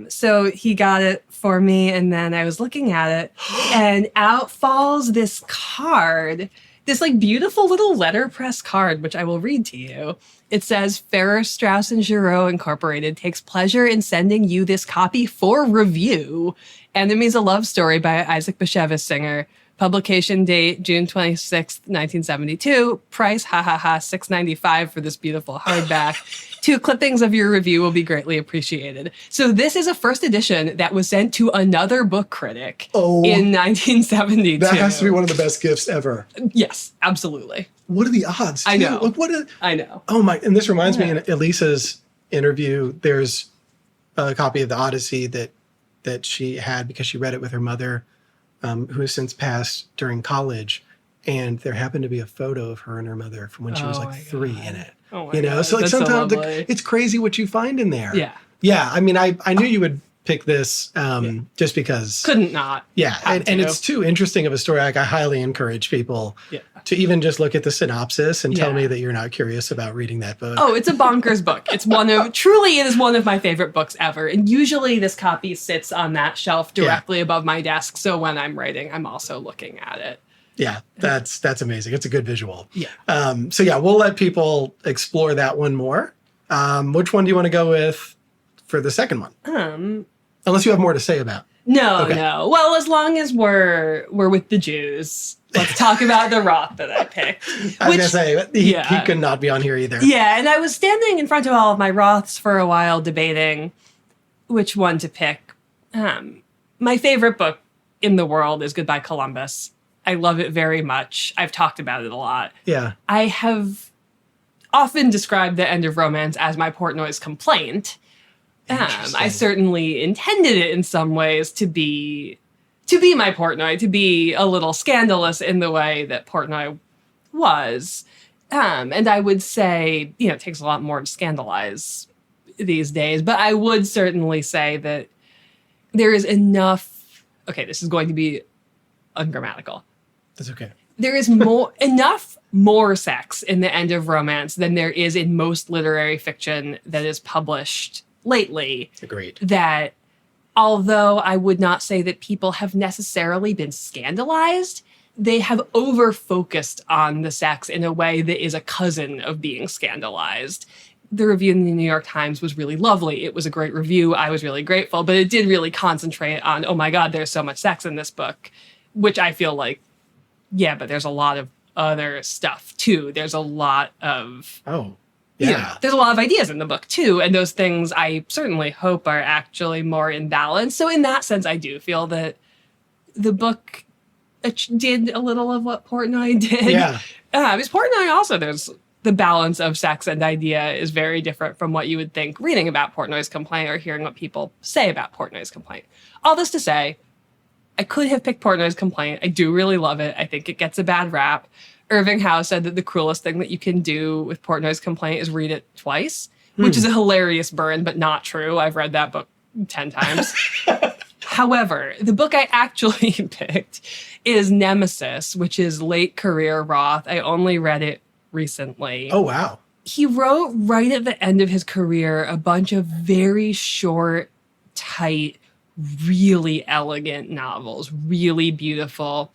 So he got it for me, and then I was looking at it, and out falls this card, this like beautiful little letterpress card, which I will read to you. It says, "Ferrer, Strauss and Giroux Incorporated takes pleasure in sending you this copy for review. Enemies: A Love Story by Isaac Bashevis Singer. Publication date, June 26th, 1972. Price, $6.95 for this beautiful hardback. 2 clippings of your review will be greatly appreciated." So this is a first edition that was sent to another book critic in 1972. That has to be one of the best gifts ever. Yes, absolutely. What are the odds? I know. Like, I know. Oh my, and this reminds me, in Elisa's interview, there's a copy of the Odyssey that she had because she read it with her mother, who has since passed during college. And there happened to be a photo of her and her mother from when she was like 3 in it. Oh my God. So like That's sometimes so lovely. it's crazy what you find in there. Yeah. Yeah. I mean, I knew you would pick this just because. Couldn't not. Yeah. And it's too interesting of a story. Like, I highly encourage people to even just look at the synopsis and tell me that you're not curious about reading that book. Oh, it's a bonkers book. It is one of my favorite books ever. And usually this copy sits on that shelf directly above my desk. So when I'm writing, I'm also looking at it. Yeah, that's amazing. It's a good visual. Yeah. So yeah, we'll let people explore that one more. Which one do you want to go with for the second one? Unless you have more to say about. No. Well, as long as we're with the Jews, let's talk about the Roth that I picked. I was going to say, he could not be on here either. Yeah, and I was standing in front of all of my Roths for a while debating which one to pick. My favorite book in the world is Goodbye Columbus. I love it very much. I've talked about it a lot. Yeah. I have often described The End of Romance as my Portnoy's complaint. I certainly intended it in some ways to be my Portnoy, to be a little scandalous in the way that Portnoy was. And I would say, it takes a lot more to scandalize these days, but I would certainly say that there is enough. Okay, this is going to be ungrammatical. That's okay. There is enough more sex in The End of Romance than there is in most literary fiction that is published lately. Agreed. That although I would not say that people have necessarily been scandalized, they have over-focused on the sex in a way that is a cousin of being scandalized. The review in the New York Times was really lovely. It was a great review. I was really grateful, but it did really concentrate on, oh my God, there's so much sex in this book, which I feel like, yeah, but there's a lot of other stuff too. There's a lot of... Oh, yeah. You know, there's a lot of ideas in the book too, and those things I certainly hope are actually more in balance. So in that sense, I do feel that the book did a little of what Portnoy did. Yeah. Because Portnoy also, there's the balance of sex and idea is very different from what you would think reading about Portnoy's complaint or hearing what people say about Portnoy's complaint. All this to say, I could have picked Portnoy's complaint. I do really love it. I think it gets a bad rap. Irving Howe said that the cruelest thing that you can do with Portnoy's complaint is read it twice, which is a hilarious burn, but not true. I've read that book 10 times. However, the book I actually picked is Nemesis, which is late career Roth. I only read it recently. Oh, wow. He wrote right at the end of his career a bunch of very short, tight, really elegant novels, really beautiful,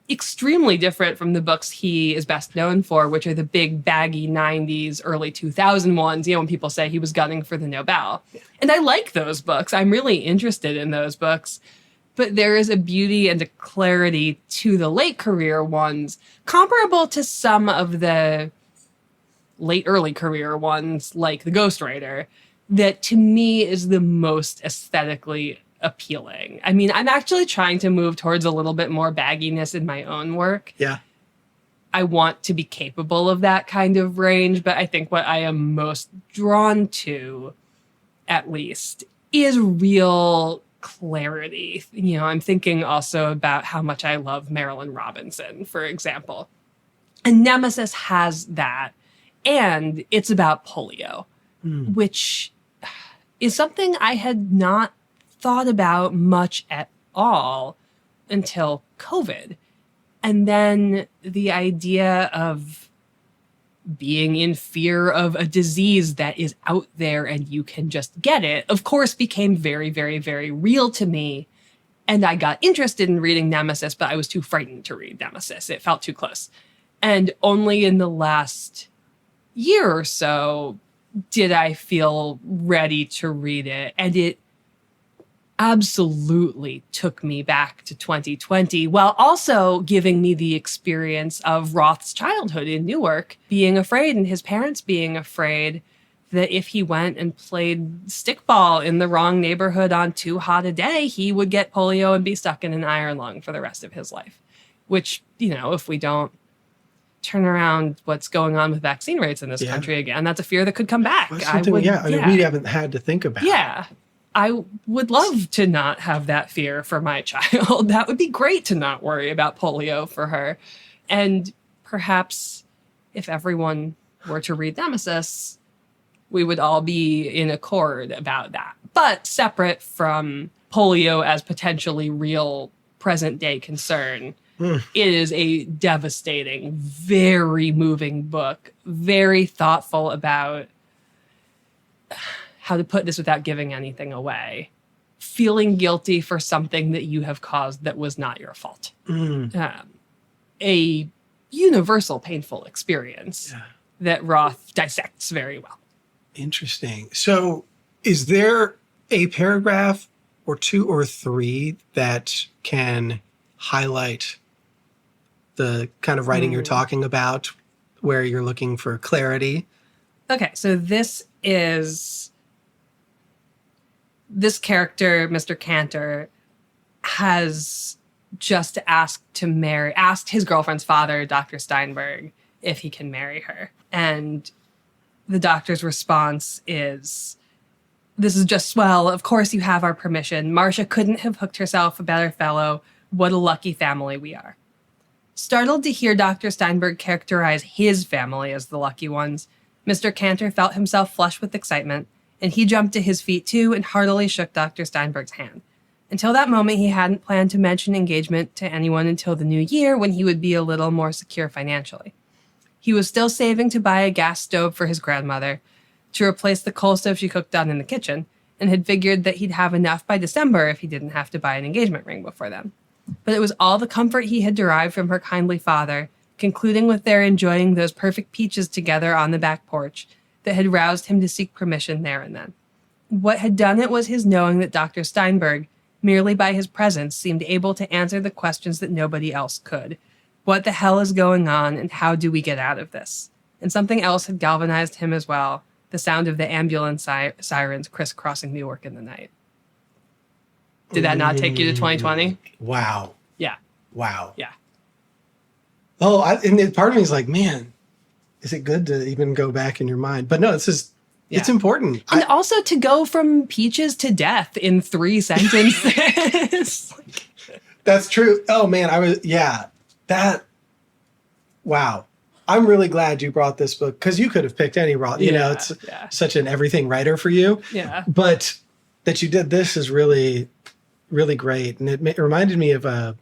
extremely different from the books he is best known for, which are the big baggy 90s, early 2000 ones, when people say he was gunning for the Nobel. And I like those books. I'm really interested in those books. But there is a beauty and a clarity to the late career ones, comparable to some of the late early career ones, like The Ghostwriter, that to me is the most aesthetically appealing. I mean, I'm actually trying to move towards a little bit more bagginess in my own work. Yeah. I want to be capable of that kind of range, but I think what I am most drawn to, at least, is real clarity. I'm thinking also about how much I love Marilyn Robinson, for example. And Nemesis has that. And it's about polio, which is something I had not thought about much at all until COVID. And then the idea of being in fear of a disease that is out there and you can just get it, of course, became very, very, very real to me. And I got interested in reading Nemesis, but I was too frightened to read Nemesis. It felt too close. And only in the last year or so did I feel ready to read it. And it absolutely took me back to 2020, while also giving me the experience of Roth's childhood in Newark, being afraid, and his parents being afraid that if he went and played stickball in the wrong neighborhood on too hot a day, he would get polio and be stuck in an iron lung for the rest of his life. Which, if we don't turn around what's going on with vaccine rates in this country again, that's a fear that could come back. We haven't had to think about. Yeah. I would love to not have that fear for my child. That would be great to not worry about polio for her. And perhaps if everyone were to read Nemesis, we would all be in accord about that. But separate from polio as potentially real present day concern, it is a devastating, very moving book, very thoughtful about how to put this without giving anything away. Feeling guilty for something that you have caused that was not your fault. A universal painful experience that Roth dissects very well. Interesting. So is there a paragraph or two or three that can highlight the kind of writing you're talking about, where you're looking for clarity? Okay, so this character, Mr. Cantor, has just asked his girlfriend's father, Dr. Steinberg, if he can marry her. And the doctor's response is, "This is just swell. Of course you have our permission. Marcia couldn't have hooked herself a better fellow. What a lucky family we are." Startled to hear Dr. Steinberg characterize his family as the lucky ones, Mr. Cantor felt himself flush with excitement, and he jumped to his feet too and heartily shook Dr. Steinberg's hand. Until that moment, he hadn't planned to mention engagement to anyone until the new year, when he would be a little more secure financially. He was still saving to buy a gas stove for his grandmother, to replace the coal stove she cooked on in the kitchen, and had figured that he'd have enough by December if he didn't have to buy an engagement ring before then. But it was all the comfort he had derived from her kindly father, concluding with their enjoying those perfect peaches together on the back porch, that had roused him to seek permission there and then. What had done it was his knowing that Dr. Steinberg, merely by his presence, seemed able to answer the questions that nobody else could. What the hell is going on, and how do we get out of this? And something else had galvanized him as well, the sound of the ambulance sirens crisscrossing New York in the night. Did that not take you to 2020? Wow. Yeah. Wow. Yeah. Oh, and part of me is like, man, is it good to even go back in your mind? But no, it's important. And also to go from peaches to death in 3 sentences. That's true. Oh, man, wow. I'm really glad you brought this book, because you could have picked any it's such an everything writer for you. Yeah. But that you did this is really, really great. And it reminded me of a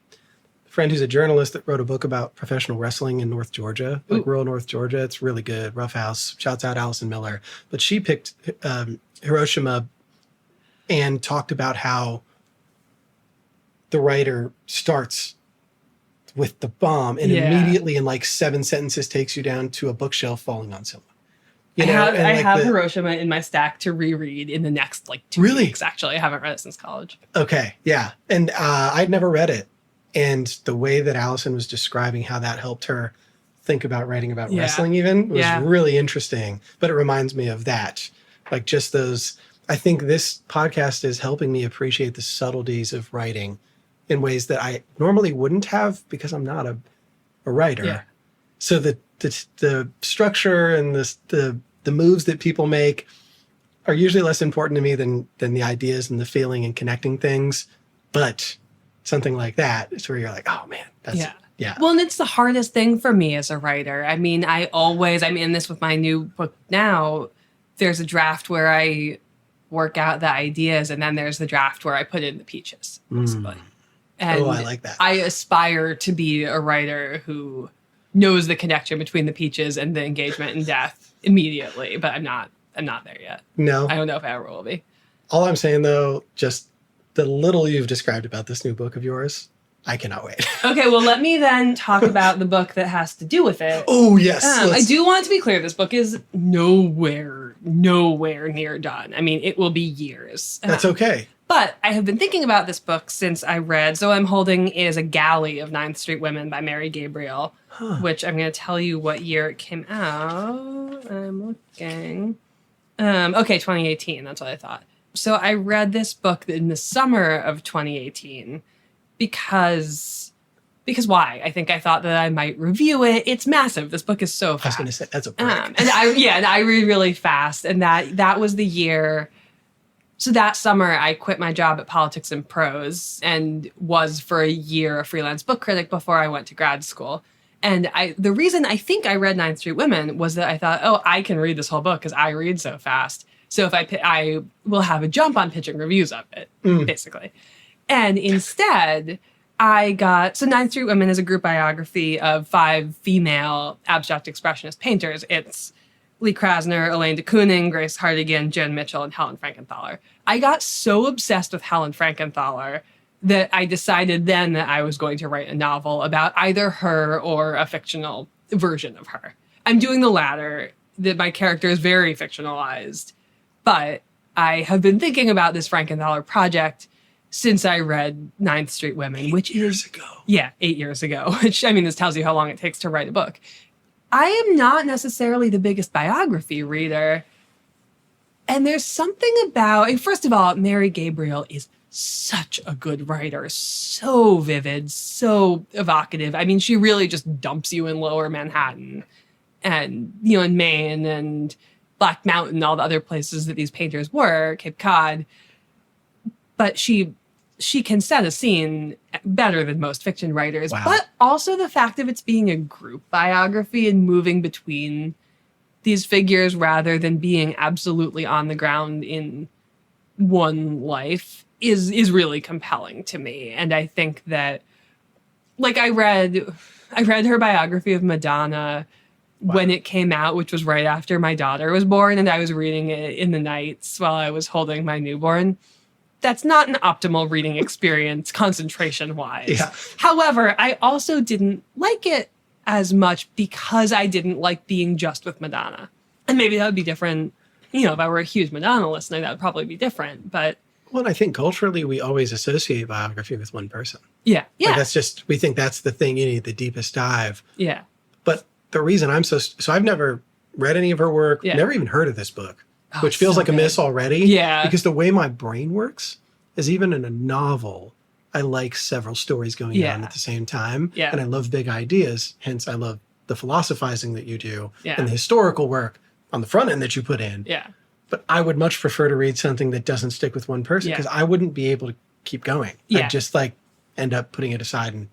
friend who's a journalist that wrote a book about professional wrestling in North Georgia, rural North Georgia. It's really good. Rough House. Shouts out Allison Miller. But she picked Hiroshima and talked about how the writer starts with the bomb and immediately in like 7 sentences takes you down to a bookshelf falling on someone. I have Hiroshima in my stack to reread in the next 2 weeks, actually. I haven't read it since college. Okay, yeah. And I'd never read it. And the way that Allison was describing how that helped her think about writing about wrestling even was really interesting. But it reminds me of that. Like just those, I think this podcast is helping me appreciate the subtleties of writing in ways that I normally wouldn't have because I'm not a writer. Yeah. So the structure and the moves that people make are usually less important to me than the ideas and the feeling and connecting things. But something like that is where you're like, oh man, that's yeah. Well, and it's the hardest thing for me as a writer. I mean, I'm in this with my new book now. There's a draft where I work out the ideas, and then there's the draft where I put in the peaches, basically. And I like that. I aspire to be a writer who knows the connection between the peaches and the engagement and death immediately, but I'm not there yet. No. I don't know if I ever will be. All I'm saying though, just the little you've described about this new book of yours, I cannot wait. Okay, well, let me then talk about the book that has to do with it. Oh, yes. I do want to be clear, this book is nowhere near done. I mean, it will be years. That's okay. But I have been thinking about this book since I read, so I'm holding is a galley of 9th Street Women by Mary Gabriel, which I'm going to tell you what year it came out. I'm looking. Okay, 2018, that's what I thought. So I read this book in the summer of 2018 because why? I think I thought that I might review it. It's massive. This book is so fast. I was going to say, that's a break. And I read really fast. And that was the year. So that summer, I quit my job at Politics and Prose and was for a year a freelance book critic before I went to grad school. And the reason I think I read 9th Street Women was that I thought, oh, I can read this whole book because I read so fast. So if I will have a jump on pitching reviews of it, basically. And instead, I got... So 9th Street Women is a group biography of 5 female abstract expressionist painters. It's Lee Krasner, Elaine de Kooning, Grace Hardigan, Jen Mitchell, and Helen Frankenthaler. I got so obsessed with Helen Frankenthaler that I decided then that I was going to write a novel about either her or a fictional version of her. I'm doing the latter, that my character is very fictionalized, but I have been thinking about this Frankenthaler project since I read 9th Street Women, which is... 8 years ago. Yeah, 8 years ago, which, I mean, this tells you how long it takes to write a book. I am not necessarily the biggest biography reader. And there's something about, and first of all, Mary Gabriel is such a good writer, so vivid, so evocative. I mean, she really just dumps you in Lower Manhattan and, in Maine and Black Mountain, all the other places that these painters were, Cape Cod. But she can set a scene better than most fiction writers. Wow. But also the fact of it's being a group biography and moving between these figures rather than being absolutely on the ground in one life is really compelling to me. And I think that, I read her biography of Madonna when it came out, which was right after my daughter was born, and I was reading it in the nights while I was holding my newborn. That's not an optimal reading experience concentration-wise. Yeah. However, I also didn't like it as much because I didn't like being just with Madonna. And maybe that would be different. You know, if I were a huge Madonna listener, that would probably be different. But Well, I think culturally we always associate biography with one person. yeah. Like that's just, we think that's the thing you need, the deepest dive. Yeah. But the reason I'm so I've never read any of her work, never even heard of this book, which feels like a miss already. Yeah. Because the way my brain works is even in a novel, I like several stories going on at the same time. Yeah. And I love big ideas. Hence, I love the philosophizing that you do Yeah. and the historical work on the front end that you put in. Yeah. But I would much prefer to read something that doesn't stick with one person because I wouldn't be able to keep going. Yeah. I'd just like end up putting it aside and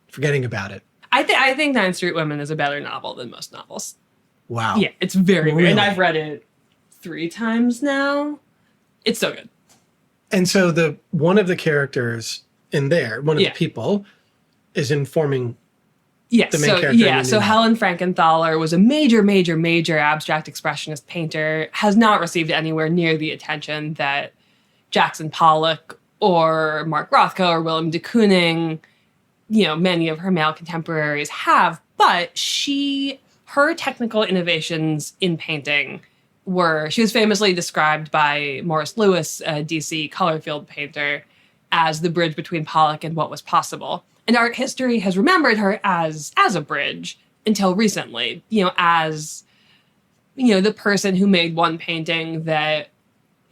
forgetting about it. I think Nine Street Women is a better novel than most novels. Wow. Yeah, it's very Really? weird. And I've read it 3 times now. It's so good. And so one of the characters in there, one of the people, is informing Yes. the main character. Yeah. So Helen Frankenthaler was a major, major, major abstract expressionist painter, has not received anywhere near the attention that Jackson Pollock or Mark Rothko or Willem de Kooning, you know, many of her male contemporaries have. But her technical innovations in painting she was famously described by Morris Lewis, a DC color field painter, as the bridge between Pollock and what was possible. And art history has remembered her as a bridge until recently, you know, as, you know, the person who made one painting that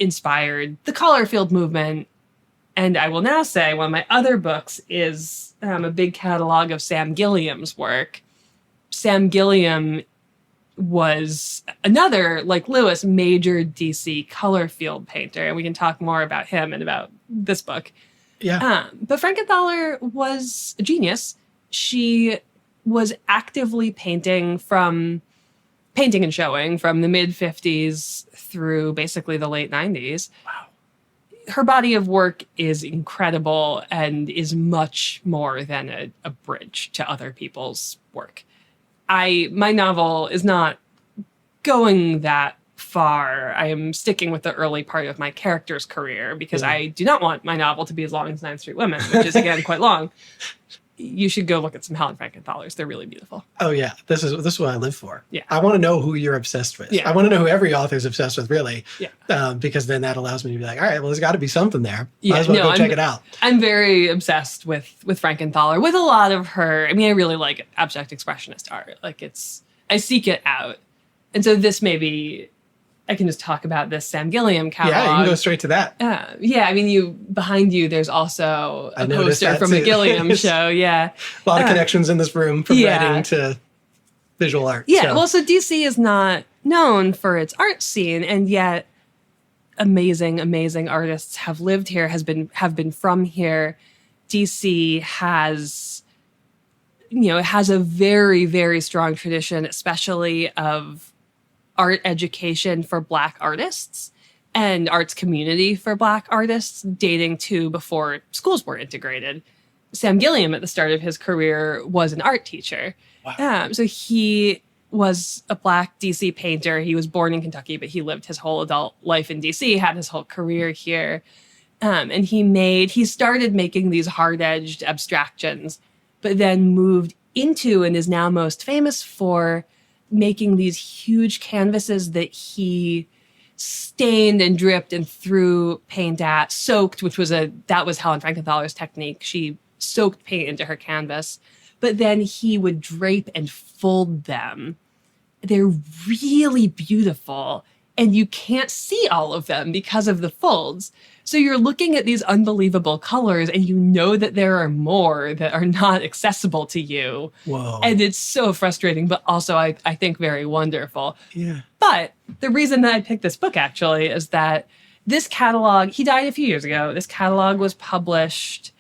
inspired the color field movement. And I will now say one of my other books is a big catalog of Sam Gilliam's work. Sam Gilliam was another, like Lewis, major DC color field painter. And we can talk more about him and about this book. Yeah. But Frankenthaler was a genius. She was actively painting and showing from the mid-50s through basically the late 90s. Wow. Her body of work is incredible and is much more than a bridge to other people's work. My novel is not going that far. I am sticking with the early part of my character's career because I do not want my novel to be as long as Nine Street Women, which is, again, quite long. You should go look at some Helen Frankenthalers. They're really beautiful. Oh, yeah. This is what I live for. Yeah. I want to know who you're obsessed with. Yeah. I want to know who every author's obsessed with, really. Yeah. Because then that allows me to be like, all right, well, there's got to be something there. Yeah, Might as well go check it out. I'm very obsessed with Frankenthaler, with a lot of her. I mean, I really like abstract expressionist art. Like I seek it out. And so this maybe I can just talk about this Sam Gilliam catalog. Yeah, you can go straight to that. Yeah, I mean, behind you, there's also a poster from the Gilliam show. Yeah, a lot of connections in this room from writing to visual art. Yeah, well, so DC is not known for its art scene, and yet amazing, amazing artists have lived here, have been from here. DC has, you know, it has a very, very strong tradition, especially of art education for Black artists and arts community for Black artists dating to before schools were integrated. Sam Gilliam at the start of his career was an art teacher. Wow. So he was a Black DC painter. He was born in Kentucky, but he lived his whole adult life in DC, had his whole career here. And he started making these hard-edged abstractions, but then moved into and is now most famous for making these huge canvases that he stained and dripped and threw paint at, soaked, that was Helen Frankenthaler's technique. She soaked paint into her canvas, but then he would drape and fold them. They're really beautiful, and you can't see all of them because of the folds. So you're looking at these unbelievable colors, and you know that there are more that are not accessible to you. Whoa. And it's so frustrating, but also I think very wonderful. Yeah. But the reason that I picked this book, actually, is that this catalog, he died a few years ago. This catalog was published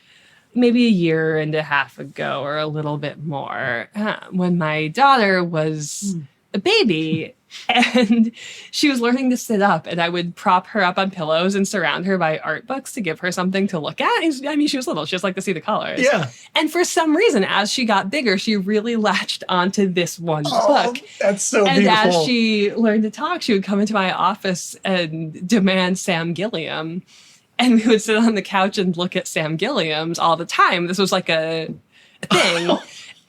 maybe a year and a half ago or a little bit more when my daughter was a baby. And she was learning to sit up, and I would prop her up on pillows and surround her by art books to give her something to look at. I mean, she was little. She just liked to see the colors. Yeah. And for some reason, as she got bigger, she really latched onto this one book. That's so and beautiful. as she learned to talk, she would come into my office and demand Sam Gilliam. And we would sit on the couch and look at Sam Gilliam's all the time. This was like a thing.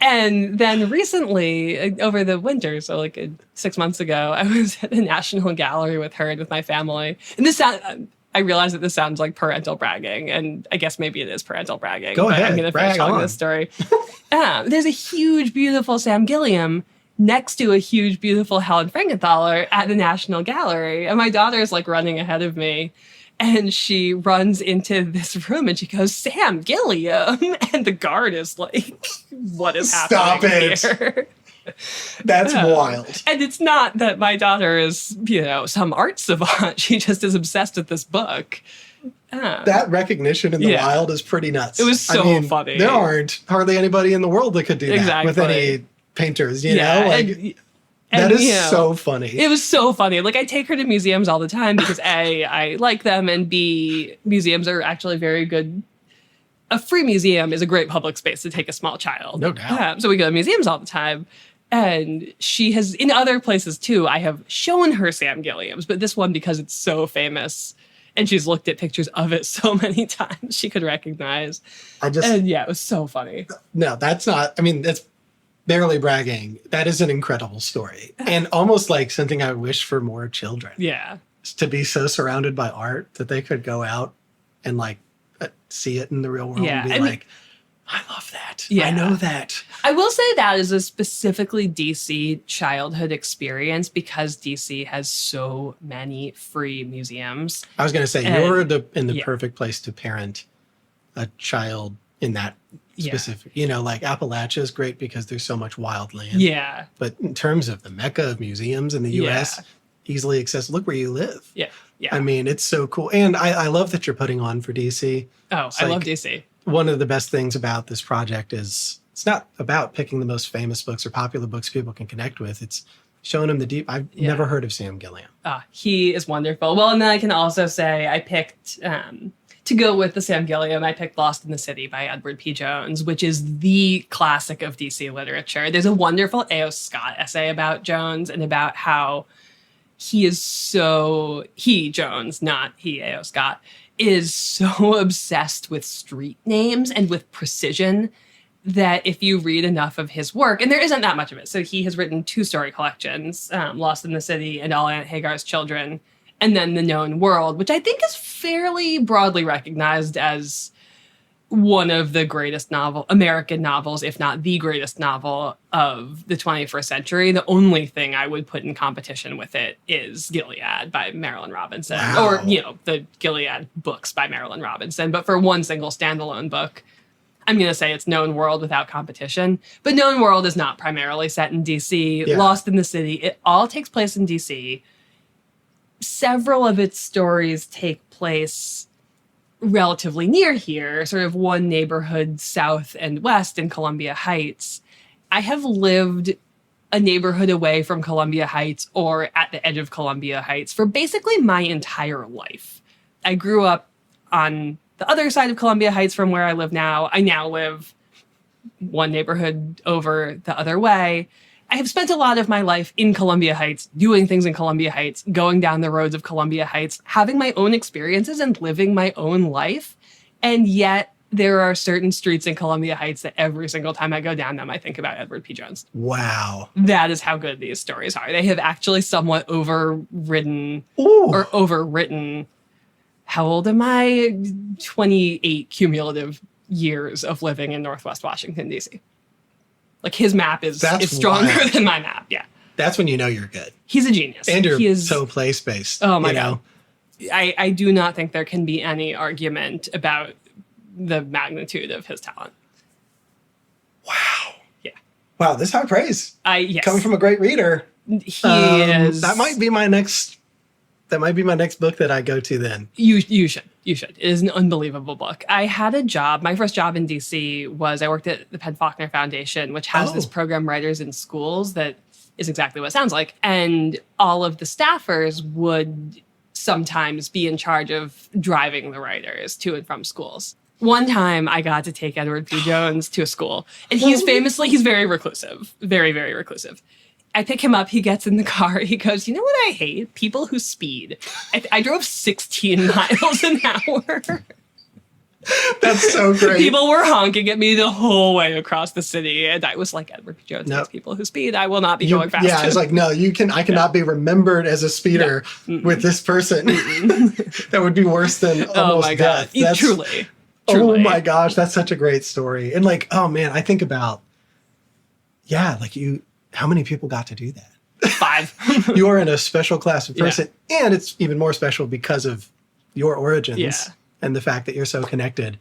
And then recently, over the winter, so like 6 months ago, I was at the National Gallery with her and with my family. And I realize that this sounds like parental bragging, and I guess maybe it is parental bragging. Go ahead, I'm going to finish telling this story. There's a huge, beautiful Sam Gilliam next to a huge, beautiful Helen Frankenthaler at the National Gallery. And my daughter is like running ahead of me. And she runs into this room and she goes, Sam Gilliam. And the guard is like, what is happening here? That's wild. And it's not that my daughter is, some art savant. She just is obsessed with this book. That recognition in the wild is pretty nuts. It was so funny. There aren't hardly anybody in the world that could do that with any painters, you know? Like, that is so funny. It was so funny. Like, I take her to museums all the time because A, I like them, and B, museums are actually very good. A free museum is a great public space to take a small child. No doubt. So we go to museums all the time. And she has, in other places too, I have shown her Sam Gilliam's, but this one, because it's so famous, and she's looked at pictures of it so many times, she could recognize. It was so funny. No, that's barely bragging. That is an incredible story. And almost like something I wish for more children. Yeah. To be so surrounded by art that they could go out and like see it in the real world and be like, I love that. Yeah. I know that. I will say that is a specifically DC childhood experience because DC has so many free museums. I was going to say, you're in the perfect place to parent a child in that specific, like Appalachia is great because there's so much wild land. Yeah. But in terms of the mecca of museums in the U.S., easily accessible. Look where you live. Yeah. Yeah. I mean, it's so cool. And I love that you're putting on for DC. Oh, I love DC. One of the best things about this project is it's not about picking the most famous books or popular books people can connect with. It's showing them the deep. I've never heard of Sam Gilliam. He is wonderful. Well, and then I can also say I picked... to go with the Sam Gilliam, I picked Lost in the City by Edward P. Jones, which is the classic of DC literature. There's a wonderful A.O. Scott essay about Jones and about how Jones, not he, A.O. Scott, is so obsessed with street names and with precision that if you read enough of his work, and there isn't that much of it. So he has written 2 story collections, Lost in the City and All Aunt Hagar's Children, and then The Known World, which I think is fairly broadly recognized as one of the greatest American novels, if not the greatest novel of the 21st century. The only thing I would put in competition with it is Gilead by Marilyn Robinson, or, the Gilead books by Marilyn Robinson. But for one single standalone book, I'm going to say it's Known World without competition. But Known World is not primarily set in DC. Yeah. Lost in the City, it all takes place in DC. Several of its stories take place relatively near here, sort of one neighborhood south and west in Columbia Heights. I have lived a neighborhood away from Columbia Heights or at the edge of Columbia Heights for basically my entire life. I grew up on the other side of Columbia Heights from where I live now. I now live one neighborhood over the other way. I have spent a lot of my life in Columbia Heights, doing things in Columbia Heights, going down the roads of Columbia Heights, having my own experiences and living my own life. And yet there are certain streets in Columbia Heights that every single time I go down them, I think about Edward P. Jones. Wow. That is how good these stories are. They have actually somewhat overwritten. How old am I? 28 cumulative years of living in Northwest Washington, D.C. Like, his map is stronger than my map. Yeah. That's when you know you're good. He's a genius. And you're so place-based. Oh, my God. I do not think there can be any argument about the magnitude of his talent. Wow. Yeah. Wow, this high praise. Yes. Coming from a great reader. He is. That might be my next book that I go to then. You should. It is an unbelievable book. I had a job. My first job in DC was I worked at the Penn Faulkner Foundation, which has this program Writers in Schools that is exactly what it sounds like. And all of the staffers would sometimes be in charge of driving the writers to and from schools. One time I got to take Edward P. Jones to a school, and he's very reclusive, very, very reclusive. I pick him up, he gets in the car, he goes, you know what I hate? People who speed. I drove 16 miles an hour. That's so great. People were honking at me the whole way across the city, and I was like, Edward P. Jones hates people who speed. I will not be going fast. Yeah, I was like, no, I cannot be remembered as a speeder with this person. That would be worse than almost death. Truly. Oh my gosh, that's such a great story. And like, oh man, I think about, how many people got to do that? 5. You are in a special class of person, and it's even more special because of your origins and the fact that you're so connected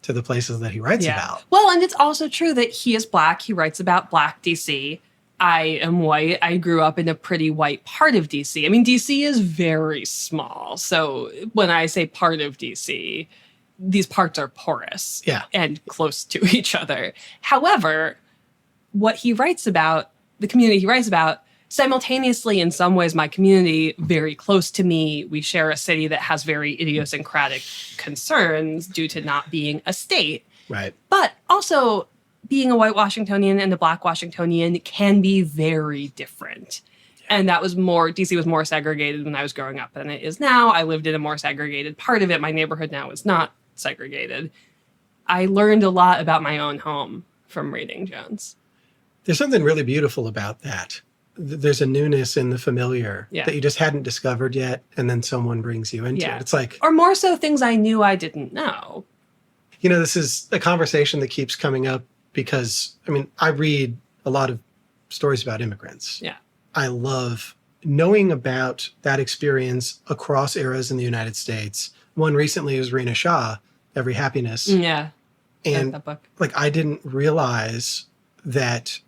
to the places that he writes about. Well, and it's also true that he is Black. He writes about Black DC. I am white. I grew up in a pretty white part of DC. I mean, DC is very small. So when I say part of DC, these parts are porous and close to each other. However, what he writes about, the community he writes about, simultaneously, in some ways, my community, very close to me. We share a city that has very idiosyncratic concerns due to not being a state. Right. But also, being a white Washingtonian and a Black Washingtonian can be very different. And DC was more segregated when I was growing up than it is now. I lived in a more segregated part of it. My neighborhood now is not segregated. I learned a lot about my own home from reading Jones. There's something really beautiful about that. There's a newness in the familiar that you just hadn't discovered yet, and then someone brings you into it. It's like... Or more so things I knew I didn't know. You know, this is a conversation that keeps coming up because, I mean, I read a lot of stories about immigrants. Yeah. I love knowing about that experience across eras in the United States. One recently was Rena Shah, Every Happiness. Yeah. And that book. Like, I didn't realize that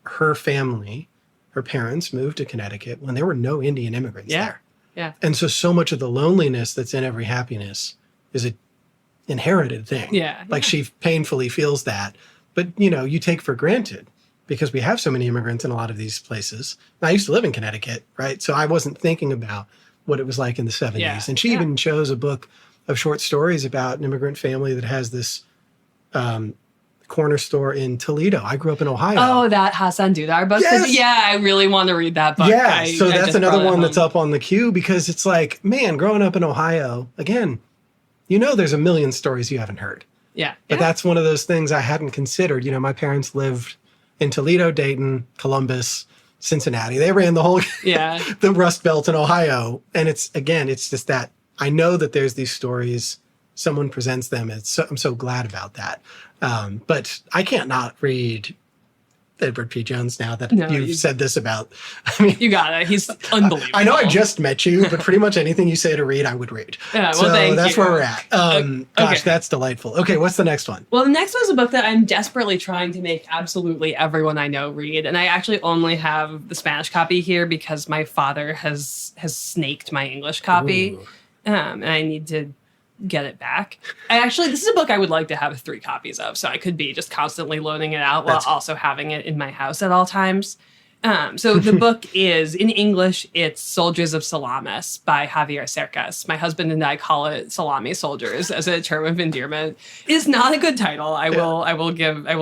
her family, her parents moved to Connecticut when there were no Indian immigrants there. Yeah. And so much of the loneliness that's in Every Happiness is an inherited thing. Yeah. Like she painfully feels that. But, you know, you take for granted because we have so many immigrants in a lot of these places. And I used to live in Connecticut, right? So I wasn't thinking about what it was like in the 70s. Yeah. And she even chose a book of short stories about an immigrant family that has this corner store in Toledo. I grew up in Ohio. Oh, that Hassan Dudar book? Yes! Yeah, I really want to read that book. Yeah, so that's another one that's up. up on the queue because it's like, man, growing up in Ohio, again, you know there's a million stories you haven't heard. Yeah. But that's one of those things I hadn't considered. You know, my parents lived in Toledo, Dayton, Columbus, Cincinnati. They ran the whole the Rust Belt in Ohio. And it's just that I know that there's these stories, someone presents them. I'm so glad about that. But I can't not read Edward P. Jones now that you've said this about. I mean, you got it. He's unbelievable. I know I just met you, but pretty much anything you say to read, I would read. Yeah, well, so that's where we're at. Gosh, that's delightful. Okay, what's the next one? Well, the next one is a book that I'm desperately trying to make absolutely everyone I know read. And I actually only have the Spanish copy here because my father has snaked my English copy. And I need to get it back. This is a book I would like to have 3 copies of, so I could be just constantly loaning it out while also having it in my house at all times. So the book is, in English, it's Soldiers of Salamis by Javier Cercas. My husband and I call it Salami Soldiers as a term of endearment. It is not a good title. I will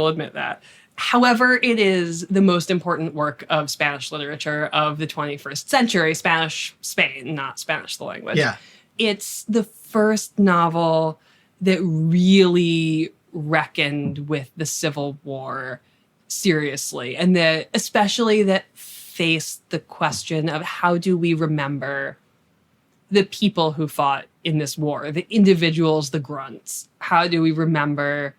admit that. However, it is the most important work of Spanish literature of the 21st century, Spanish Spain, not Spanish the language. Yeah. It's the first novel that really reckoned with the Civil War seriously, and that faced the question of how do we remember the people who fought in this war, the individuals, the grunts. How do we remember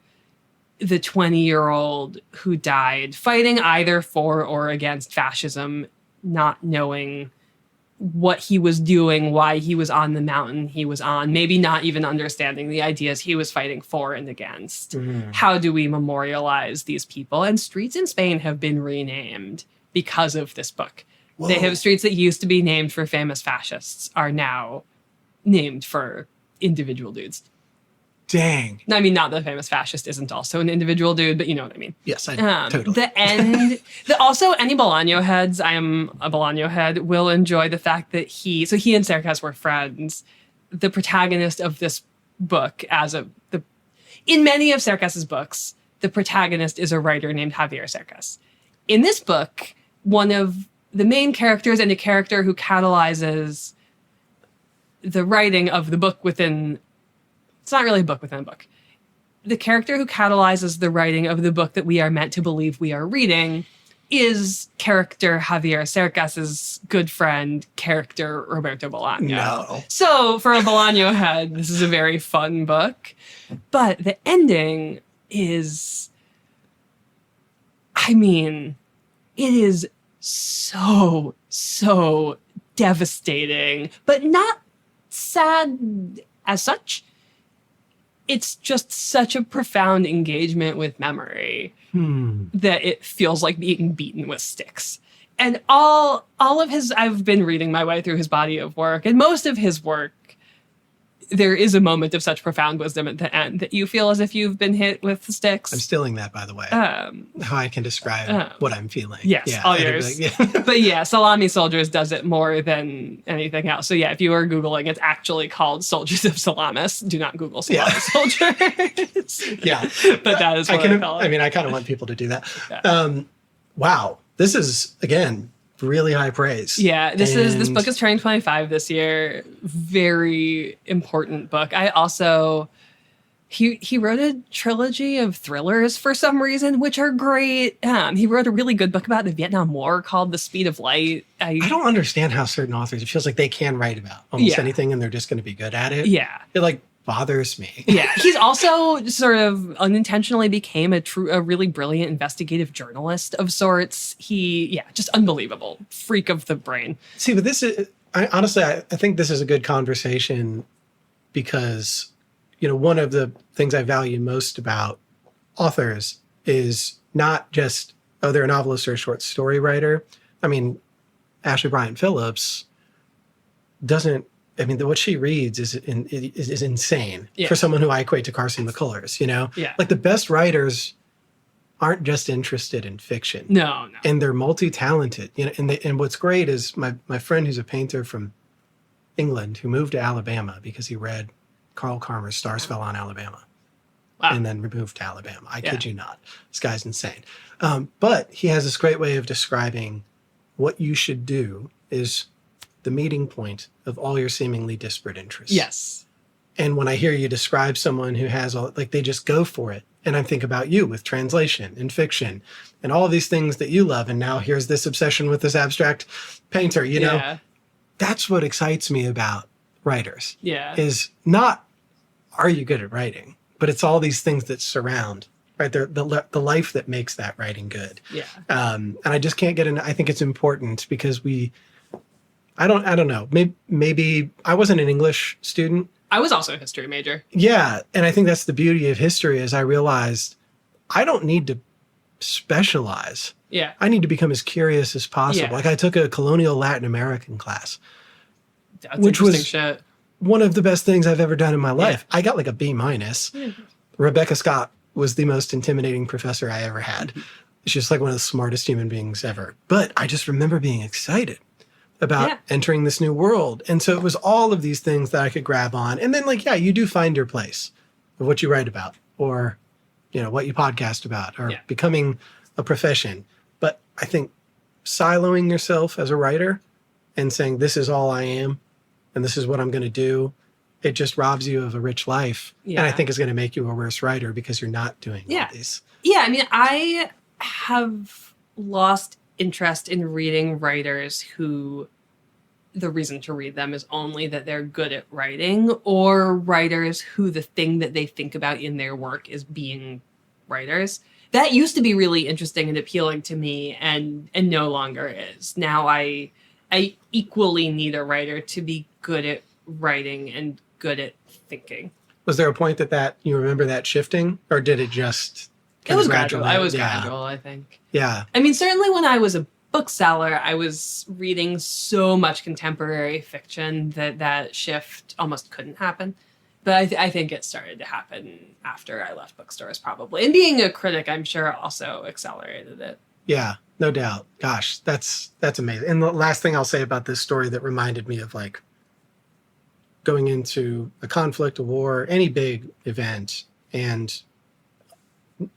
the 20-year-old who died fighting either for or against fascism, not knowing what he was doing, why he was on the mountain he was on, maybe not even understanding the ideas he was fighting for and against. How do we memorialize these people? And streets in Spain have been renamed because of this book. Whoa. They have streets that used to be named for famous fascists are now named for individual dudes. Dang. I mean, not the famous fascist isn't also an individual dude, but you know what I mean. Yes, I totally. The end. Also, any Bolaño heads, I am a Bolaño head, will enjoy the fact that he and Cercas were friends. The protagonist of this book, in many of Cercas's books, the protagonist is a writer named Javier Cercas. In this book, one of the main characters and a character who catalyzes the writing of the book within... It's not really a book within a book. The character who catalyzes the writing of the book that we are meant to believe we are reading is character Javier Cercas's good friend, character Roberto Bolaño. No. So for a Bolaño head, this is a very fun book. But the ending is... I mean, it is so devastating, but not sad as such. It's just such a profound engagement with memory that it feels like being beaten with sticks. And all of his, I've been reading my way through his body of work, and most of his work, there is a moment of such profound wisdom at the end that you feel as if you've been hit with sticks. I'm stealing that, by the way. How I can describe what I'm feeling. Yes, yeah, all yours. But yeah, Salami Soldiers does it more than anything else. So yeah, if you are Googling, it's actually called Soldiers of Salamis. Do not Google Salami Soldiers. Yeah. But that is what I call it. I mean, I kind of want people to do that. Yeah. Wow. This is, again, really high praise. Yeah, this book is turning 25 this year. Very important book. I also he wrote a trilogy of thrillers for some reason, which are great. He wrote a really good book about the Vietnam War called The Speed of Light. I don't understand how certain authors, it feels like they can write about almost anything and they're just going to be good at it. Yeah. It like bothers me. Yeah, he's also sort of unintentionally became a really brilliant investigative journalist of sorts. Just unbelievable. Freak of the brain. See, but this is, honestly, I think this is a good conversation because, one of the things I value most about authors is not just, they're a novelist or a short story writer. I mean, Ashley Bryant Phillips what she reads is insane for someone who I equate to Carson McCullers, Yeah. Like the best writers aren't just interested in fiction. No. And they're multi-talented. And what's great is my friend who's a painter from England who moved to Alabama because he read Carl Karmer's Stars Fell on Alabama. Wow. And then moved to Alabama. I kid you not. This guy's insane. But he has this great way of describing what you should do is the meeting point of all your seemingly disparate interests. Yes. And when I hear you describe someone who has they just go for it. And I think about you with translation and fiction and all of these things that you love. And now here's this obsession with this abstract painter, know, that's what excites me about writers. Yeah. Is not, are you good at writing? But it's all these things that surround, right? The life that makes that writing good. Yeah. And I just can't get in. I think it's important because I don't know. Maybe I wasn't an English student. I was also a history major. Yeah. And I think that's the beauty of history is I realized I don't need to specialize. Yeah. I need to become as curious as possible. Yeah. Like I took a colonial Latin American class. That's which was shit. One of the best things I've ever done in my life. Yeah. I got like a B-. Rebecca Scott was the most intimidating professor I ever had. She's like one of the smartest human beings ever. But I just remember being excited about entering this new world. And so it was all of these things that I could grab on. And then you do find your place of what you write about or, what you podcast about or becoming a profession. But I think siloing yourself as a writer and saying, this is all I am and this is what I'm going to do, it just robs you of a rich life. Yeah. And I think it's going to make you a worse writer because you're not doing all these. Yeah. I mean, I have lost interest in reading writers who the reason to read them is only that they're good at writing, or writers who the thing that they think about in their work is being writers. That used to be really interesting and appealing to me and no longer is. Now I equally need a writer to be good at writing and good at thinking. Was there a point that you remember that shifting, or did it just... It was gradual. Gradual, I think. Yeah. I mean, certainly when I was a bookseller, I was reading so much contemporary fiction that shift almost couldn't happen. But I think it started to happen after I left bookstores, probably. And being a critic, I'm sure, also accelerated it. Yeah, no doubt. Gosh, that's amazing. And the last thing I'll say about this story that reminded me of like going into a conflict, a war, any big event, and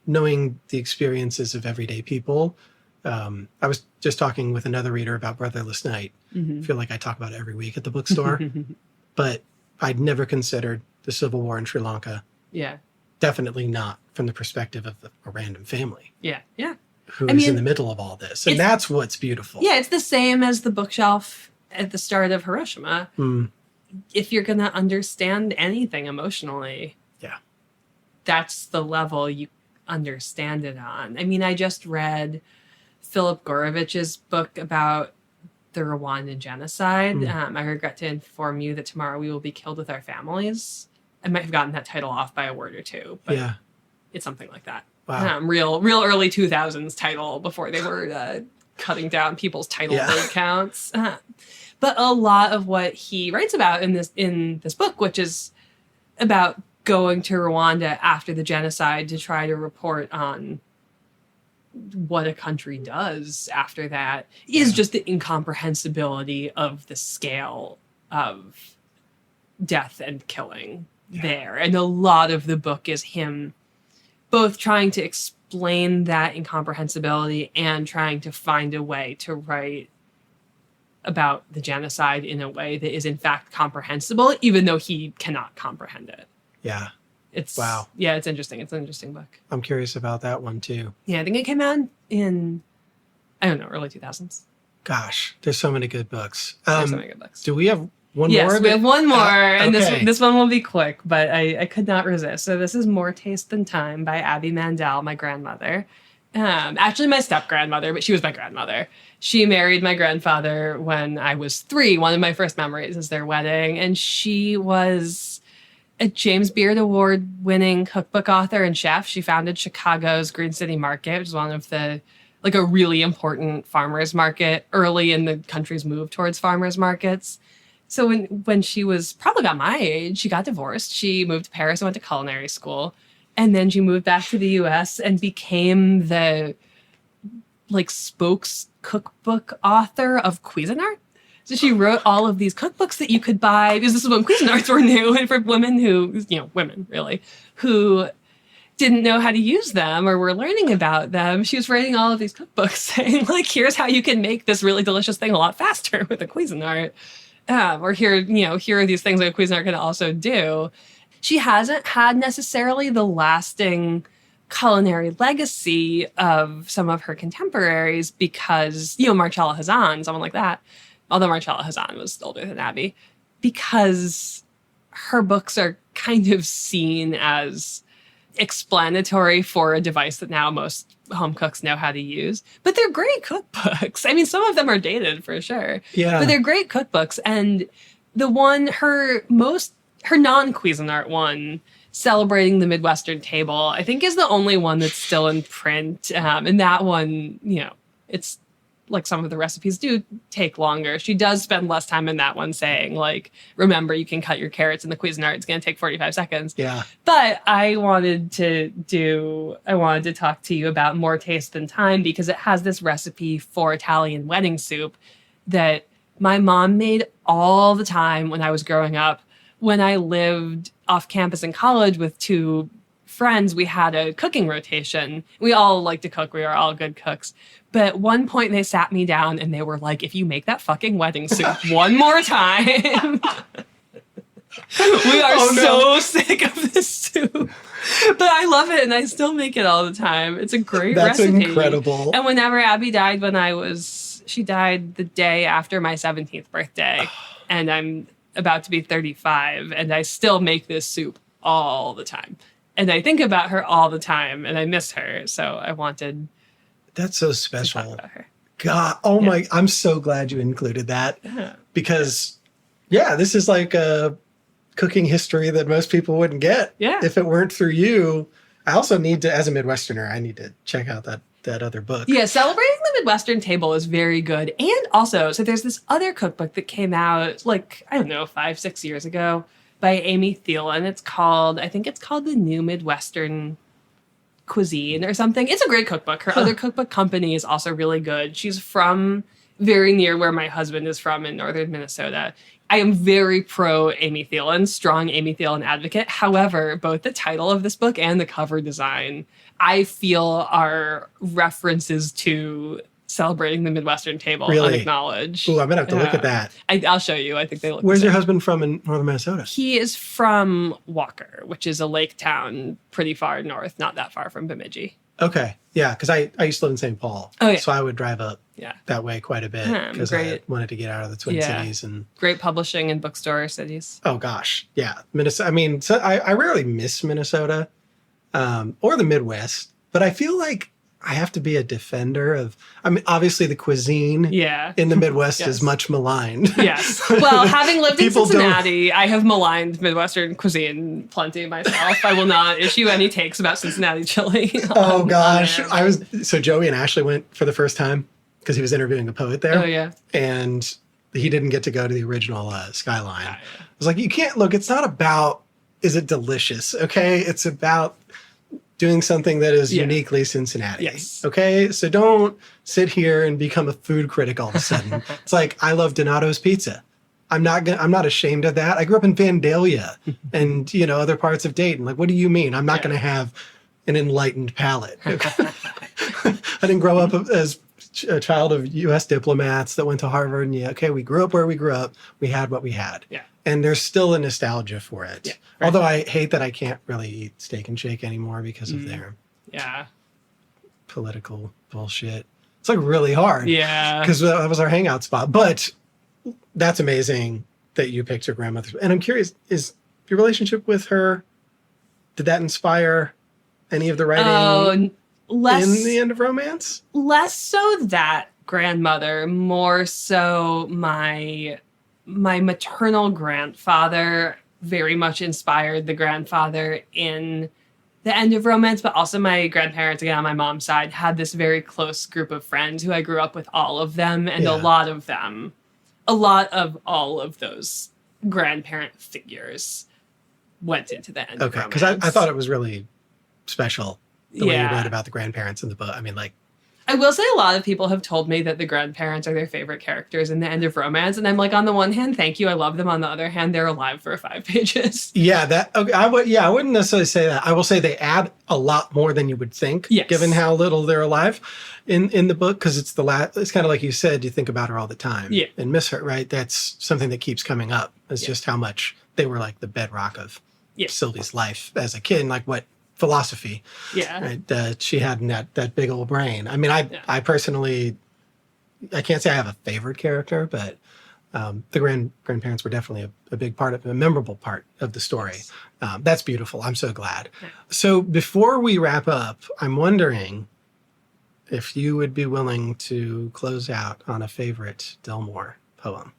knowing the experiences of everyday people. I was just talking with another reader about Brotherless Night. I feel like I talk about it every week at the bookstore, but I'd never considered the civil war in Sri Lanka. Yeah. Definitely not from the perspective of a random family. Yeah. Yeah. Who is in the middle of all this. And that's what's beautiful. Yeah, it's the same as the bookshelf at the start of Hiroshima. If you're going to understand anything emotionally, that's the level you understand it on. I mean, I just read Philip Gorovich's book about the Rwandan genocide. I regret to inform you that tomorrow we will be killed with our families. I might have gotten that title off by a word or two, but it's something like that. Wow. Real early 2000s title before they were cutting down people's title word counts. But a lot of what he writes about in this book, which is about going to Rwanda after the genocide to try to report on what a country does after that, is just the incomprehensibility of the scale of death and killing there. And a lot of the book is him both trying to explain that incomprehensibility and trying to find a way to write about the genocide in a way that is in fact comprehensible, even though he cannot comprehend it. Yeah. It's wow. Yeah, it's interesting. It's an interesting book. I'm curious about that one too. Yeah, I think it came out in, I don't know, early 2000s. Gosh, there's so many good books. There's so many good books. Do we have one more? Yes, we have one more, and okay. this one will be quick, but I could not resist. So this is More Taste Than Time by Abby Mandel, my grandmother. Actually my step-grandmother, but she was my grandmother. She married my grandfather when I was 3. One of my first memories is their wedding, and she was a James Beard Award-winning cookbook author and chef. She founded Chicago's Green City Market, which is one of the, like, a really important farmers market early in the country's move towards farmers markets. So when she was probably about my age, she got divorced. She moved to Paris and went to culinary school. And then she moved back to the U.S. and became the, like, spokes cookbook author of Cuisinart. So she wrote all of these cookbooks that you could buy, because this is when Cuisinarts were new, and for women who, women really, who didn't know how to use them or were learning about them. She was writing all of these cookbooks saying, like, here's how you can make this really delicious thing a lot faster with a Cuisinart. Or here are these things that a Cuisinart can also do. She hasn't had necessarily the lasting culinary legacy of some of her contemporaries because, Marcella Hazan, someone like that, although Marcella Hazan was older than Abby, because her books are kind of seen as explanatory for a device that now most home cooks know how to use. But they're great cookbooks. I mean, some of them are dated for sure. Yeah. But they're great cookbooks. And the one, her non-Cuisinart one, Celebrating the Midwestern Table, I think is the only one that's still in print. And that one, it's like some of the recipes do take longer. She does spend less time in that one saying, like, remember, you can cut your carrots in the Cuisinart. It's going to take 45 seconds. Yeah. But I wanted to talk to you about More Taste Than Time because it has this recipe for Italian wedding soup that my mom made all the time when I was growing up. When I lived off campus in college with 2 friends, we had a cooking rotation. We all liked to cook. We were all good cooks. But at one point they sat me down and they were like, if you make that fucking wedding soup one more time, we are so sick of this soup. But I love it and I still make it all the time. It's a great recipe. That's incredible. And whenever Abby died she died the day after my 17th birthday. And I'm about to be 35 and I still make this soup all the time. And I think about her all the time and I miss her. So I wanted That's so special. To talk about her. God, my, I'm so glad you included that because this is like a cooking history that most people wouldn't get if it weren't through you. I also need to, as a Midwesterner, I need to check out that other book. Yeah, Celebrating the Midwestern Table is very good. And also, so there's this other cookbook that came out, like, I don't know, 5-6 years ago by Amy Thielen. I think it's called The New Midwestern Cuisine or something. It's a great cookbook. Her other cookbook company is also really good. She's from very near where my husband is from in northern Minnesota. I am very pro Amy Thielen, strong Amy Thielen advocate. However, both the title of this book and the cover design, I feel are references to celebrating the Midwestern table unacknowledged. Ooh, I'm going to have to look at that. I'll show you. I think they look Where's your husband from in northern Minnesota? He is from Walker, which is a lake town pretty far north, not that far from Bemidji. Okay. Yeah, because I used to live in St. Paul. Oh, yeah. So I would drive up that way quite a bit because I wanted to get out of the Twin Cities. And great publishing and bookstore cities. Oh, gosh. Yeah. Minnesota. I mean, I rarely miss Minnesota or the Midwest, but I feel like I have to be a defender of, I mean, obviously the cuisine in the Midwest is much maligned. Yes. Well, having lived in Cincinnati, I have maligned Midwestern cuisine plenty myself. I will not issue any takes about Cincinnati chili. Oh, gosh. So Joey and Ashley went for the first time because he was interviewing a poet there. Oh, yeah. And he didn't get to go to the original Skyline. I was like, you can't look, it's not about, is it delicious? Okay. It's about doing something that is uniquely Cincinnati. Yes. Okay. So don't sit here and become a food critic all of a sudden. It's like, I love Donato's pizza. I'm not ashamed of that. I grew up in Vandalia and, other parts of Dayton. Like, what do you mean? I'm not going to have an enlightened palate. Okay? I didn't grow up as a child of U.S. diplomats that went to Harvard. And we grew up where we grew up. We had what we had. Yeah. And there's still a nostalgia for it. Yeah, although I hate that I can't really eat Steak and Shake anymore because of their political bullshit. It's like really hard. Yeah. Because that was our hangout spot. But that's amazing that you picked your grandmother. And I'm curious, is your relationship with her, did that inspire any of the writing in The End of Romance? Less so that grandmother, more so my maternal grandfather very much inspired the grandfather in The End of Romance, but also my grandparents, again, on my mom's side, had this very close group of friends who I grew up with all of them, and a lot of all of those grandparent figures went into The End of Romance. Because I thought it was really special the way you wrote about the grandparents in the book. I mean, like, I will say a lot of people have told me that the grandparents are their favorite characters in The End of Romance. And I'm like, on the one hand, thank you. I love them. On the other hand, they're alive for 5 pages. Yeah, I wouldn't necessarily say that. I will say they add a lot more than you would think, given how little they're alive in the book. Because it's it's kind of like you said, you think about her all the time and miss her, right? That's something that keeps coming up. It's just how much they were like the bedrock of Sylvie's life as a kid, and like what philosophy that she had in that big old brain. I mean, I personally, I can't say I have a favorite character, but the grandparents were definitely a big part of a memorable part of the story. That's beautiful. I'm so glad. So before we wrap up, I'm wondering if you would be willing to close out on a favorite Delmore poem.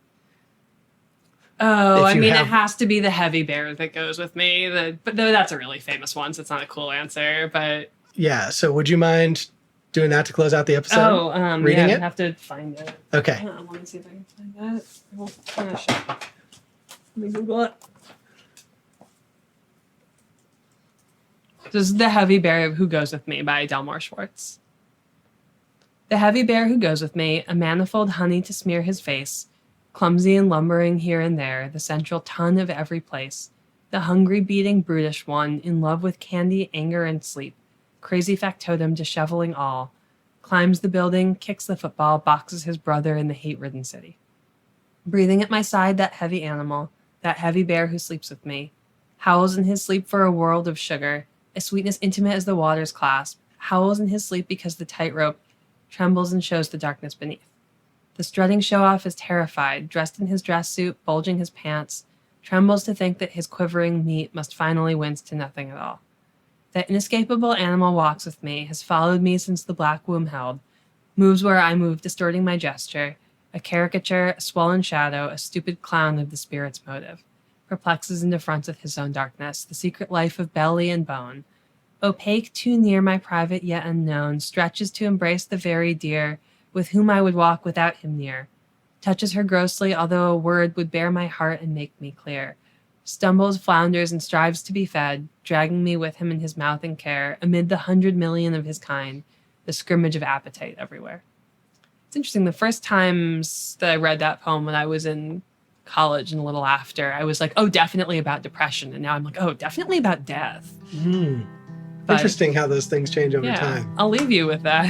Oh, I mean, it has to be The Heavy Bear that goes with me. But that's a really famous one, so it's not a cool answer. But yeah, so would you mind doing that to close out the episode? Oh, reading it? I have to find it. Okay. Let me see if I can find that. Let me Google it. This is The Heavy Bear Who Goes With Me by Delmore Schwartz. The heavy bear who goes with me, a manifold honey to smear his face, clumsy and lumbering here and there, the central ton of every place, the hungry, beating, brutish one, in love with candy, anger, and sleep, crazy factotum disheveling all, climbs the building, kicks the football, boxes his brother in the hate-ridden city. Breathing at my side, that heavy animal, that heavy bear who sleeps with me, howls in his sleep for a world of sugar, a sweetness intimate as the water's clasp, howls in his sleep because the tightrope trembles and shows the darkness beneath. The strutting show-off is terrified, dressed in his dress suit, bulging his pants, trembles to think that his quivering meat must finally wince to nothing at all. That inescapable animal walks with me, has followed me since the black womb held, moves where I move, distorting my gesture, a caricature, a swollen shadow, a stupid clown of the spirit's motive, perplexes into fronts of his own darkness, the secret life of belly and bone, opaque, too near my private yet unknown, stretches to embrace the very dear, with whom I would walk without him near, touches her grossly, although a word would bare my heart and make me clear, stumbles, flounders, and strives to be fed, dragging me with him in his mouth and care, amid the 100 million of his kind, the scrimmage of appetite everywhere. It's interesting. The first times that I read that poem when I was in college and a little after, I was like, oh, definitely about depression. And now I'm like, oh, definitely about death. Interesting how those things change over time. I'll leave you with that.